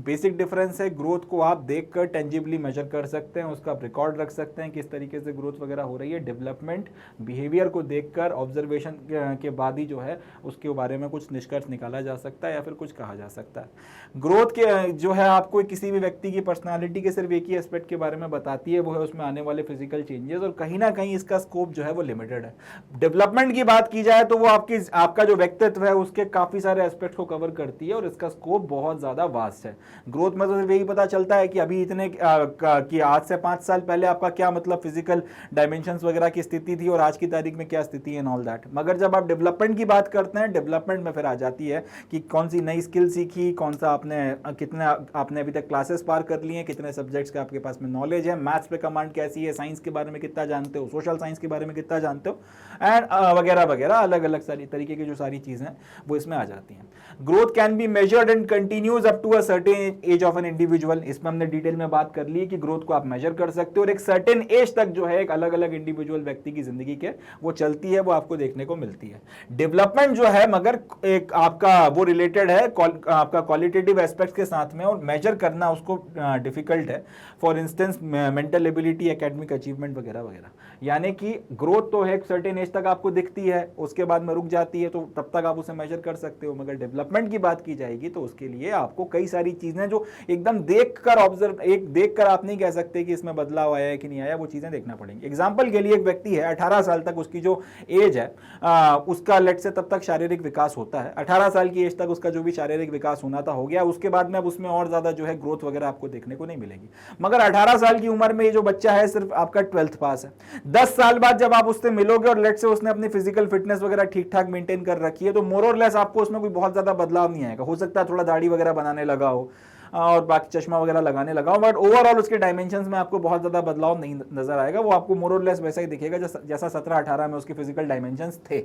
बेसिक डिफरेंस है। ग्रोथ को आप देखकर टेंजिबली मेजर कर सकते हैं, उसका रिकॉर्ड रख सकते हैं किस तरीके से ग्रोथ वगैरह हो रही है। डेवलपमेंट बिहेवियर को देखकर ऑब्जर्वेशन के बाद ही जो है उसके बारे में कुछ निष्कर्ष निकाला जा सकता है या फिर कुछ कहा जा सकता है। ग्रोथ के जो है आपको किसी भी व्यक्ति की पर्सनालिटी के सिर्फ एक ही एस्पेक्ट के बारे में बताती है, वो है उसमें आने वाले फिजिकल चेंजेस, और कहीं ना कहीं इसका स्कोप जो है वो लिमिटेड है। डेवलपमेंट की बात की जाए तो वो आपका जो व्यक्तित्व है उसके काफी सारे एस्पेक्ट को कवर करती है और इसका स्कोप बहुत ज्यादा वास्ट है। ग्रोथ में तो सिर्फ यही पता चलता है कि अभी इतने कि आज से 5 साल पहले आपका क्या मतलब फिजिकल डायमेंशंस वगैरह की स्थिति थी और आज की तारीख में क्या स्थिति है एंड ऑल दैट। मगर जब आप डेवलपमेंट की बात करते हैं, डेवलपमेंट में फिर आ जाती है कि कौन सी नई स्किल सीखी, कौन सा कितने आपने अभी तक क्लासेस पार कर लिए हैं, कितने सब्जेक्ट्स का आपके पास में नॉलेज है, मैथ्स पे कमांड कैसी है, साइंस के बारे में कितना जानते हो, सोशल साइंस के बारे में कितना जानते हो, एंड वगैरह वगैरह अलग अलग सारी तरीके की जो सारी चीजें वो इसमें आ जाती हैं। Growth can be measured and continues up to a certain age of an individual. इसमें हमने डिटेल में बात कर ली कि ग्रोथ को आप मेजर कर सकते हो और एक सर्टेन एज तक जो है एक अलग अलग इंडिविजुअल व्यक्ति की जिंदगी के वो चलती है, वो आपको देखने को मिलती है। डेवलपमेंट जो है मगर एक आपका वो रिलेटेड है आपका क्वालिटेटिव एस्पेक्ट के साथ में, और मेजर करना उसको डिफिकल्ट है। For instance mental ability, academic achievement वगैरह वगैरह। यानी कि ग्रोथ तो है एक सर्टेन एज तक आपको दिखती है, उसके बाद में रुक जाती है, तो तब तक आप उसे मेजर कर सकते हो। मगर डेवलपमेंट की बात की जाएगी तो उसके लिए आपको कई सारी चीजें जो एकदम देखकर आप नहीं कह सकते कि इसमें बदलाव आया है कि नहीं आया, वो चीजें देखना पड़ेंगी। एग्जाम्पल के लिए एक व्यक्ति है 18 साल तक उसकी जो एज है उसका लेट से तब तक शारीरिक विकास होता है। 18 साल की एज तक उसका जो भी शारीरिक विकास होना था हो गया, उसके बाद में अब उसमें और ज्यादा जो है ग्रोथ वगैरह आपको देखने को नहीं मिलेगी। मगर 18 साल की उम्र में ये जो बच्चा है सिर्फ आपका 12th पास है। 10 साल बाद जब आप उससे मिलोगे और लेट से उसने अपनी फिजिकल फिटनेस वगैरह ठीक ठाक मेंटेन कर रखी है, तो मोर और लेस आपको उसमें कोई बहुत ज्यादा बदलाव नहीं आएगा। हो सकता है थोड़ा दाढ़ी वगैरह बनाने लगा हो और बाकी चश्मा वगैरह लगाने लगा हो, बट ओवरऑल उसके डायमेंशंस में आपको बहुत ज्यादा बदलाव नहीं नजर आएगा। वो आपको मोर और लेस वैसा ही दिखेगा जैसा 17-18 में उसके फिजिकल डायमेंशंस थे।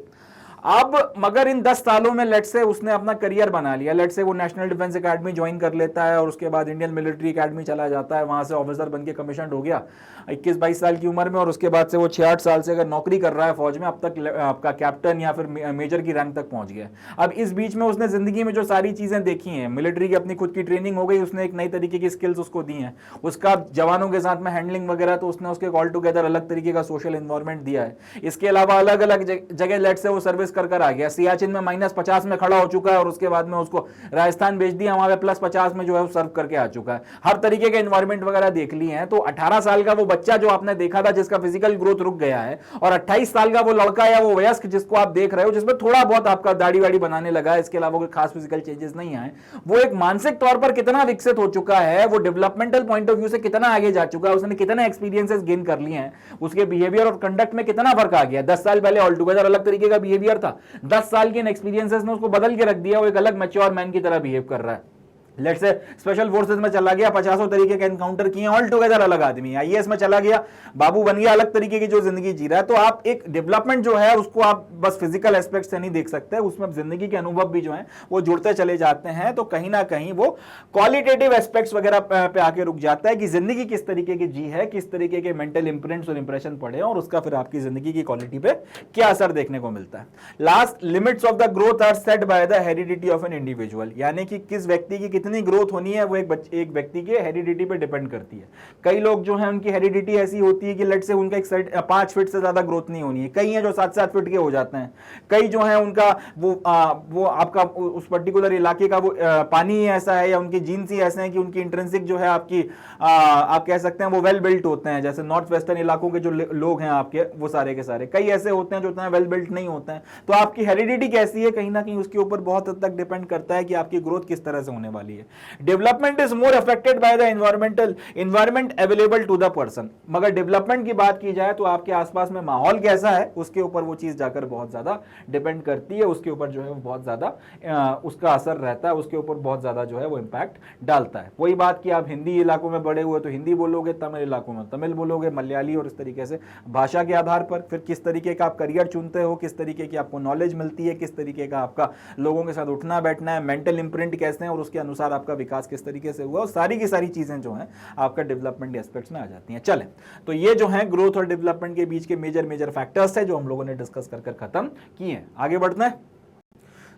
अब मगर इन 10 सालों में लेट से उसने अपना करियर बना लिया, लेट से वो नेशनल डिफेंस एकेडमी ज्वाइन कर लेता है और उसके बाद इंडियन मिलिट्री एकेडमी चला जाता है, वहां से ऑफिसर बन के कमीशन हो गया 21-22 साल की उम्र में, और उसके बाद से वो 6-8 साल से अगर नौकरी कर रहा है फौज में, अब तक आपका कैप्टन या फिर मेजर की रैंक तक पहुंच गया। अब इस बीच में उसने जिंदगी में जो सारी चीजें देखी हैं, मिलिट्री की अपनी खुद की ट्रेनिंग हो गई, उसने एक नई तरीके की स्किल्स उसको दी हैं, उसका जवानों के साथ में हैंडलिंग वगैरह, तो उसने उसके ऑल टुगेदर अलग तरीके का सोशल एनवायरमेंट दिया है। इसके अलावा अलग अलग जगह लेट से वो सर्विस कर आ गया, सियाचिन में -50 में खड़ा हो चुका है और उसके बाद में उसको राजस्थान भेज दिया, वहां पे +50 में जो है वो सर्व करके आ चुका है। हर तरीके के एनवायरमेंट वगैरह देख लिए हैं। तो 18 साल का वो बच्चा जो आपने देखा था जिसका फिजिकल ग्रोथ रुक गया है, और 28 साल का वो लड़का या वो वयस्क जिसको आप देख रहे हो जिसमें थोड़ा बहुत आपका दाढ़ी वाड़ी बनाने लगा है, इसके अलावा कोई खास फिजिकल चेंजेस नहीं आए, वो एक मानसिक तौर पर कितना विकसित हो चुका है, वो डेवलपमेंटल पॉइंट ऑफ व्यू से कितना आगे जा चुका है, उसने कितने एक्सपीरियंसेस गेन कर लिए हैं, उसके बिहेवियर और कंडक्ट में कितना फर्क आ गया। 10 साल पहले ऑल टुगेदर अलग तरीके का बिहेवियर था, 10 साल के एक्सपीरियंसेस ने उसको बदल के रख दिया, वो एक अलग मैच्योर मैन की तरह बिहेव कर रहा है। लेट से स्पेशल फोर्सेस में चला गया, 50 तरीके के एनकाउंटर किए, ऑल टुगेदर अलग आदमी। आईएएस में चला गया, बाबू बन गया, अलग तरीके की जो जिंदगी जी रहा है। तो आप एक डेवलपमेंट जो है उसको आप बस फिजिकल एस्पेक्ट से नहीं देख सकते, उसमें जिंदगी के अनुभव भी जो है वो जुड़ते चले जाते हैं। तो कहीं ना कहीं वो क्वालिटेटिव एस्पेक्ट्स वगैरह पे आके रुक जाता है कि जिंदगी किस तरीके की जी है, किस तरीके के मेंटल इंप्रिंट्स और इंप्रेशन पड़े और उसका फिर आपकी जिंदगी की क्वालिटी पे क्या असर देखने को मिलता है। Last limits of the growth are set by the heredity of an individual, यानी कि किस व्यक्ति की कितनी कितनी ग्रोथ होनी है वो एक व्यक्ति के हेरिडिटी पे डिपेंड करती है। कई लोग जो है उनकी हेरिडिटी ऐसी होती है कि लेट से उनका 5 फीट से ज्यादा ग्रोथ नहीं होनी है, कई हैं जो 7-7 फीट के हो जाते हैं, कई जो है उनका वो आपका उस पर्टिकुलर इलाके का वो पानी ही ऐसा है या उनके जीन्स ही ऐसे हैं कि उनकी इंट्रिंसिक जो है आपकी आप कह सकते हैं वो वेल बिल्ट होते हैं। जैसे नॉर्थ वेस्टर्न इलाकों के जो लोग हैं आपके वो सारे के सारे, कई ऐसे होते हैं जो उतना वेल बिल्ट नहीं होते हैं। तो आपकी हेरिडिटी कैसी है कहीं ना कहीं उसके ऊपर बहुत हद तक डिपेंड करता है कि आपकी ग्रोथ किस तरह से होने वाली है। Development is more affected by the environment available to the person. मगर डेवलपमेंट की बात की जाए तो आपके आसपास में माहौल कैसा है उसके ऊपर वो चीज जाकर बहुत ज्यादा डिपेंड करती है, उसके ऊपर जो है वो बहुत ज्यादा उसका असर रहता है, उसके ऊपर बहुत ज्यादा जो है वो इंपैक्ट डालता है। वही बात कि आप हिंदी इलाकों में बड़े हुए तो हिंदी बोलोगे, तमिल इलाकों में तमिल बोलोगे, मलयाली, और इस तरीके से भाषा के आधार पर फिर किस तरीके का आप करियर चुनते हो, किस तरीके की आपको नॉलेज मिलती है, किस तरीके का आपका लोगों के साथ उठना बैठना है, मेंटल इंप्रिंट कैसे है और उसके अनुसार आपका विकास किस तरीके से हुआ, और सारी की सारी चीजें जो हैं आपका डेवलपमेंट एस्पेक्ट्स में आ जाती हैं। चलें, तो ये जो है ग्रोथ और डेवलपमेंट के बीच के मेजर फैक्टर्स है जो हम लोगों ने डिस्कस कर खत्म किए हैं। आगे बढ़ना है।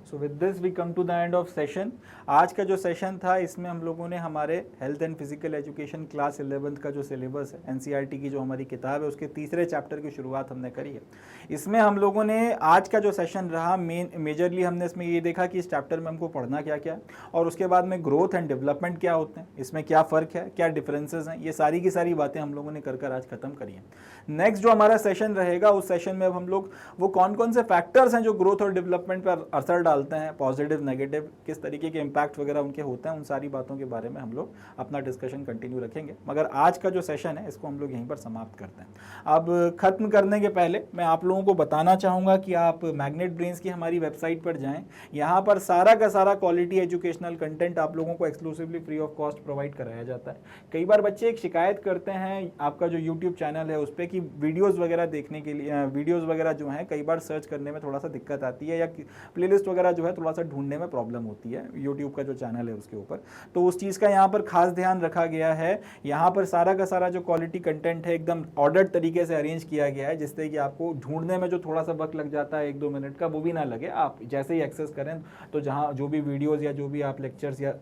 So with this we come to the end of session. आज का जो सेशन था इसमें हम लोगों ने हमारे health and physical education class 11th का जो सिलेबस है, एनसीईआरटी की जो हमारी किताब है, उसके तीसरे चैप्टर की शुरुआत हमने करी है। इसमें हम लोगों ने आज का जो सेशन रहा मेजरली हमने इसमें ये देखा कि इस चैप्टर में हमको पढ़ना क्या क्या है और उसके बाद में ग्रोथ एंड डेवलपमेंट क्या होते हैं, इसमें क्या फ़र्क है, क्या डिफरेंसेस हैं, ये सारी की सारी बातें हम लोगों ने कर आज खत्म करी हैं। नेक्स्ट जो हमारा सेशन रहेगा उस सेशन में अब हम लोग वो कौन कौन से फैक्टर्स हैं जो ग्रोथ और डेवलपमेंट पर असर डालते हैं, पॉजिटिव नेगेटिव, किस तरीके के इम्पैक्ट वगैरह उनके होते हैं, उन सारी बातों के बारे में हम लोग अपना डिस्कशन कंटिन्यू रखेंगे। मगर आज का जो सेशन है इसको हम लोग यहीं पर समाप्त करते हैं। अब खत्म करने के पहले मैं आप लोगों को बताना चाहूँगा कि आप मैग्नेट ब्रेन्स की हमारी वेबसाइट पर जाएँ। यहाँ पर सारा का सारा क्वालिटी एजुकेशनल कंटेंट आप लोगों को exclusively free of cost provide कराया जाता है। कई बार बच्चे एक शिकायत करते हैं आपका जो यूट्यूब चैनल है उस पर कि वीडियोज़ वगैरह देखने के लिए वीडियोज़ वगैरह जो हैं कई बार सर्च करने में थोड़ा सा दिक्कत आती है या प्लेलिस्ट वगैरह जो है थोड़ा सा ढूंढने में प्रॉब्लम होती है यूट्यूब का जो चैनल है उसके ऊपर। तो उस चीज़ का यहाँ पर खास ध्यान रखा गया है। यहाँ पर सारा का सारा जो क्वालिटी कंटेंट है एकदम ऑर्डर्ड तरीके से अरेंज किया गया है जिससे कि आपको ढूंढने में जो थोड़ा सा वक्त लग जाता है 1-2 मिनट का वो भी ना लगे। आप जैसे ही एक्सेस करें तो जहाँ जो भी वीडियोज़ या जो भी आप लेक्चर्स या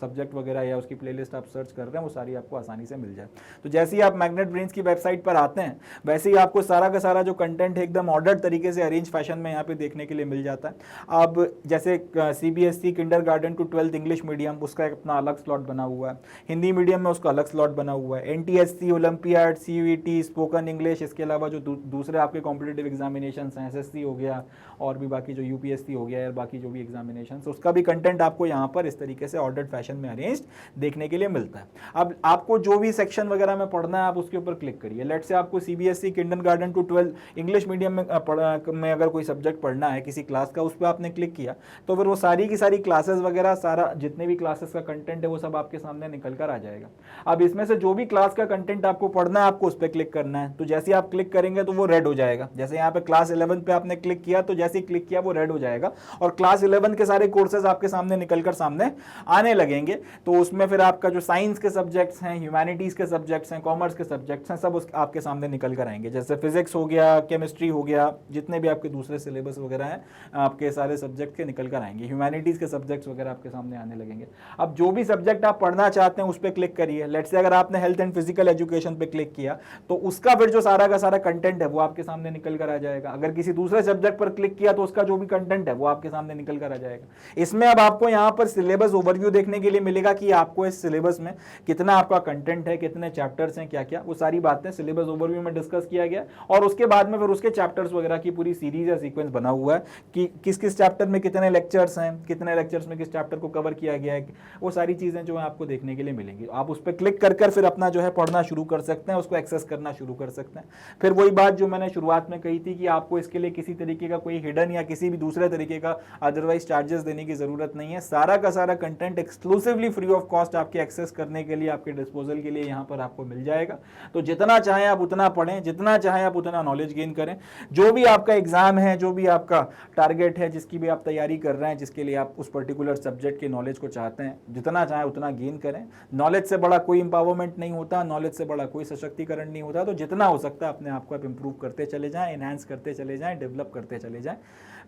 सब्जेक्ट वगैरह या उसकी प्लेलिस्ट आप सर्च कर रहे हैं वो सारी आपको आसानी से मिल जाए। तो जैसे ही आप मैग्नेट ब्रेन्स की वेबसाइट पर आते हैं वैसे ही आपको सारा का सारा जो कंटेंट है एकदम ऑर्डर्ड तरीके से अरेंज फैशन में यहाँ पे देखने के लिए मिल जाता है। अब जैसे CBSE kindergarten to 12th English medium उसका एक अपना अलग स्लॉट बना हुआ है, हिंदी मीडियम में उसका अलग स्लॉट बना हुआ है, NTSC, olympiad, CUET, spoken English, इसके अलावा जो दूसरे आपके कॉम्पिटिटिव एग्जामिनेशन हैं, SSC हो गया और भी बाकी जो UPSC हो गया या बाकी जो भी एग्जामिनेशन उसका भी कंटेंट आपको यहाँ पर इस तरीके से ऑर्डर्ड फैशन में अरेंज देखने के लिए मिलता है। अब आपको जो भी सेक्शन वगैरह में पढ़ना है आप उसके ऊपर क्लिक करिए। लेट से आपको CBSE kindergarten to 12 English medium में अगर कोई सब्जेक्ट पढ़ना है किसी क्लास का, उस पर आपने क्लिक किया तो फिर वो सारी की सारी क्लासेस वगैरह सारा जितने भी क्लासेस का कंटेंट है वो सब आपके सामने निकल कर आ जाएगा। अब इसमें से जो भी क्लास का कंटेंट आपको पढ़ना है आपको उस पर क्लिक करना है। तो जैसे आप क्लिक करेंगे तो वो रेड हो जाएगा। जैसे यहाँ पे क्लास 11 पे आपने क्लिक किया तो जैसे ही क्लिक किया वो रेड हो जाएगा और क्लास 11 के सारे कोर्सेज आपके सामने निकलकर सामने आने लगेंगे। तो उसमें फिर आपका जो साइंस के सब्जेक्ट्स हैं, ह्यूमैनिटीज के सब्जेक्ट्स हैं, कॉमर्स के सब्जेक्ट्स हैं, सब आपके सामने निकल कर आएंगे। जैसे फिजिक्स हो गया, केमिस्ट्री हो गया, जितने भी आपके दूसरे सिलेबस वगैरह हैं आपके सारे सब्जेक्ट के निकल कर आएंगे। ह्यूमैनिटीज के सब्जेक्ट्स वगैरह आपके सामने आने लगेंगे। अब जो भी सब्जेक्ट आप पढ़ना चाहते हैं उस पर क्लिक करिए। लेट्स से अगर आपने हेल्थ एंड फिजिकल एजुकेशन पे क्लिक किया तो उसका फिर जो सारा का सारा कंटेंट है वो आपके सामने निकल कर आ जाएगा। अगर किसी दूसरे सब्जेक्ट पर क्लिक किया तो उसका जो भी कंटेंट है वो आपके सामने निकल कर आ जाएगा। इसमें अब आपको यहाँ पर सिलेबस ओवरव्यू देखने के लिए मिलेगा कि आपको इस सिलेबस में कितना आपका कंटेंट है, कितने चैप्टर्स हैं, क्या क्या, वो सारी बातें सिलेबस ओवरव्यू में डिस्कस किया गया और उसके बाद में फिर उसके चैप्टर्स वगैरह की पूरी सीरीज या सीक्वेंस बना हुआ है कि किस किस चैप्टर में कितने लेक्चर्स हैं, कितने लेक्चर्स में किस चैप्टर को कवर किया गया है, वो सारी चीजें जो है आपको देखने के लिए मिलेंगी। आप उस पर क्लिक कर फिर अपना जो है पढ़ना शुरू कर सकते हैं, उसको एक्सेस करना शुरू कर सकते हैं। फिर वही बात जो मैंने शुरुआत में कही थी कि आपको इसके लिए किसी तरीके का कोई हिडन या किसी भी दूसरे तरीके का अदरवाइज चार्जेस देने की जरूरत नहीं है। सारा का सारा content exclusively free of cost आपके एक्सेस करने के लिए, आपके डिस्पोजल के लिए यहाँ पर आपको मिल जाएगा। तो जितना चाहें आप उतना पढ़ें, जितना चाहें आप उतना नॉलेज गेन करें। जो भी आपका एग्जाम है, जो भी आपका टारगेट है, जिसकी भी आप आप तैयारी कर रहे हैं, जिसके लिए आप उस पर्टिकुलर सब्जेक्ट के नॉलेज को चाहते हैं, जितना चाहें उतना गेन करें। नॉलेज से बड़ा कोई इंपावरमेंट नहीं होता, नॉलेज से बड़ा कोई सशक्तिकरण नहीं होता। तो जितना हो सकता है अपने आप को आप इंप्रूव करते चले जाएं, एनहांस करते चले जाएं, डेवलप करते चले जाएं।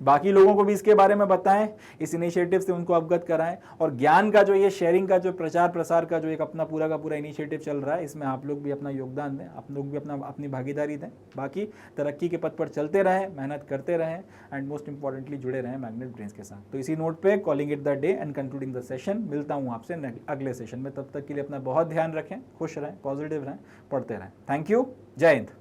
बाकी लोगों को भी इसके बारे में बताएं, इस इनिशिएटिव से उनको अवगत कराएं। और ज्ञान का जो ये शेयरिंग का जो प्रचार प्रसार का जो एक अपना पूरा का पूरा इनिशिएटिव चल रहा है, इसमें आप लोग भी अपना योगदान दें, आप लोग भी अपनी भागीदारी दें। बाकी तरक्की के पथ पर चलते रहें, मेहनत करते रहें एंड मोस्ट इंपॉर्टेंटली जुड़े रहें मैग्नेट ब्रेन्स के साथ। तो इसी नोट पे calling it the day and concluding the session. मिलता हूँ आपसे अगले सेशन में। तब तक के लिए अपना बहुत ध्यान रखें, खुश रहें, पॉजिटिव रहें, पढ़ते रहें। थैंक यू, जय हिंद।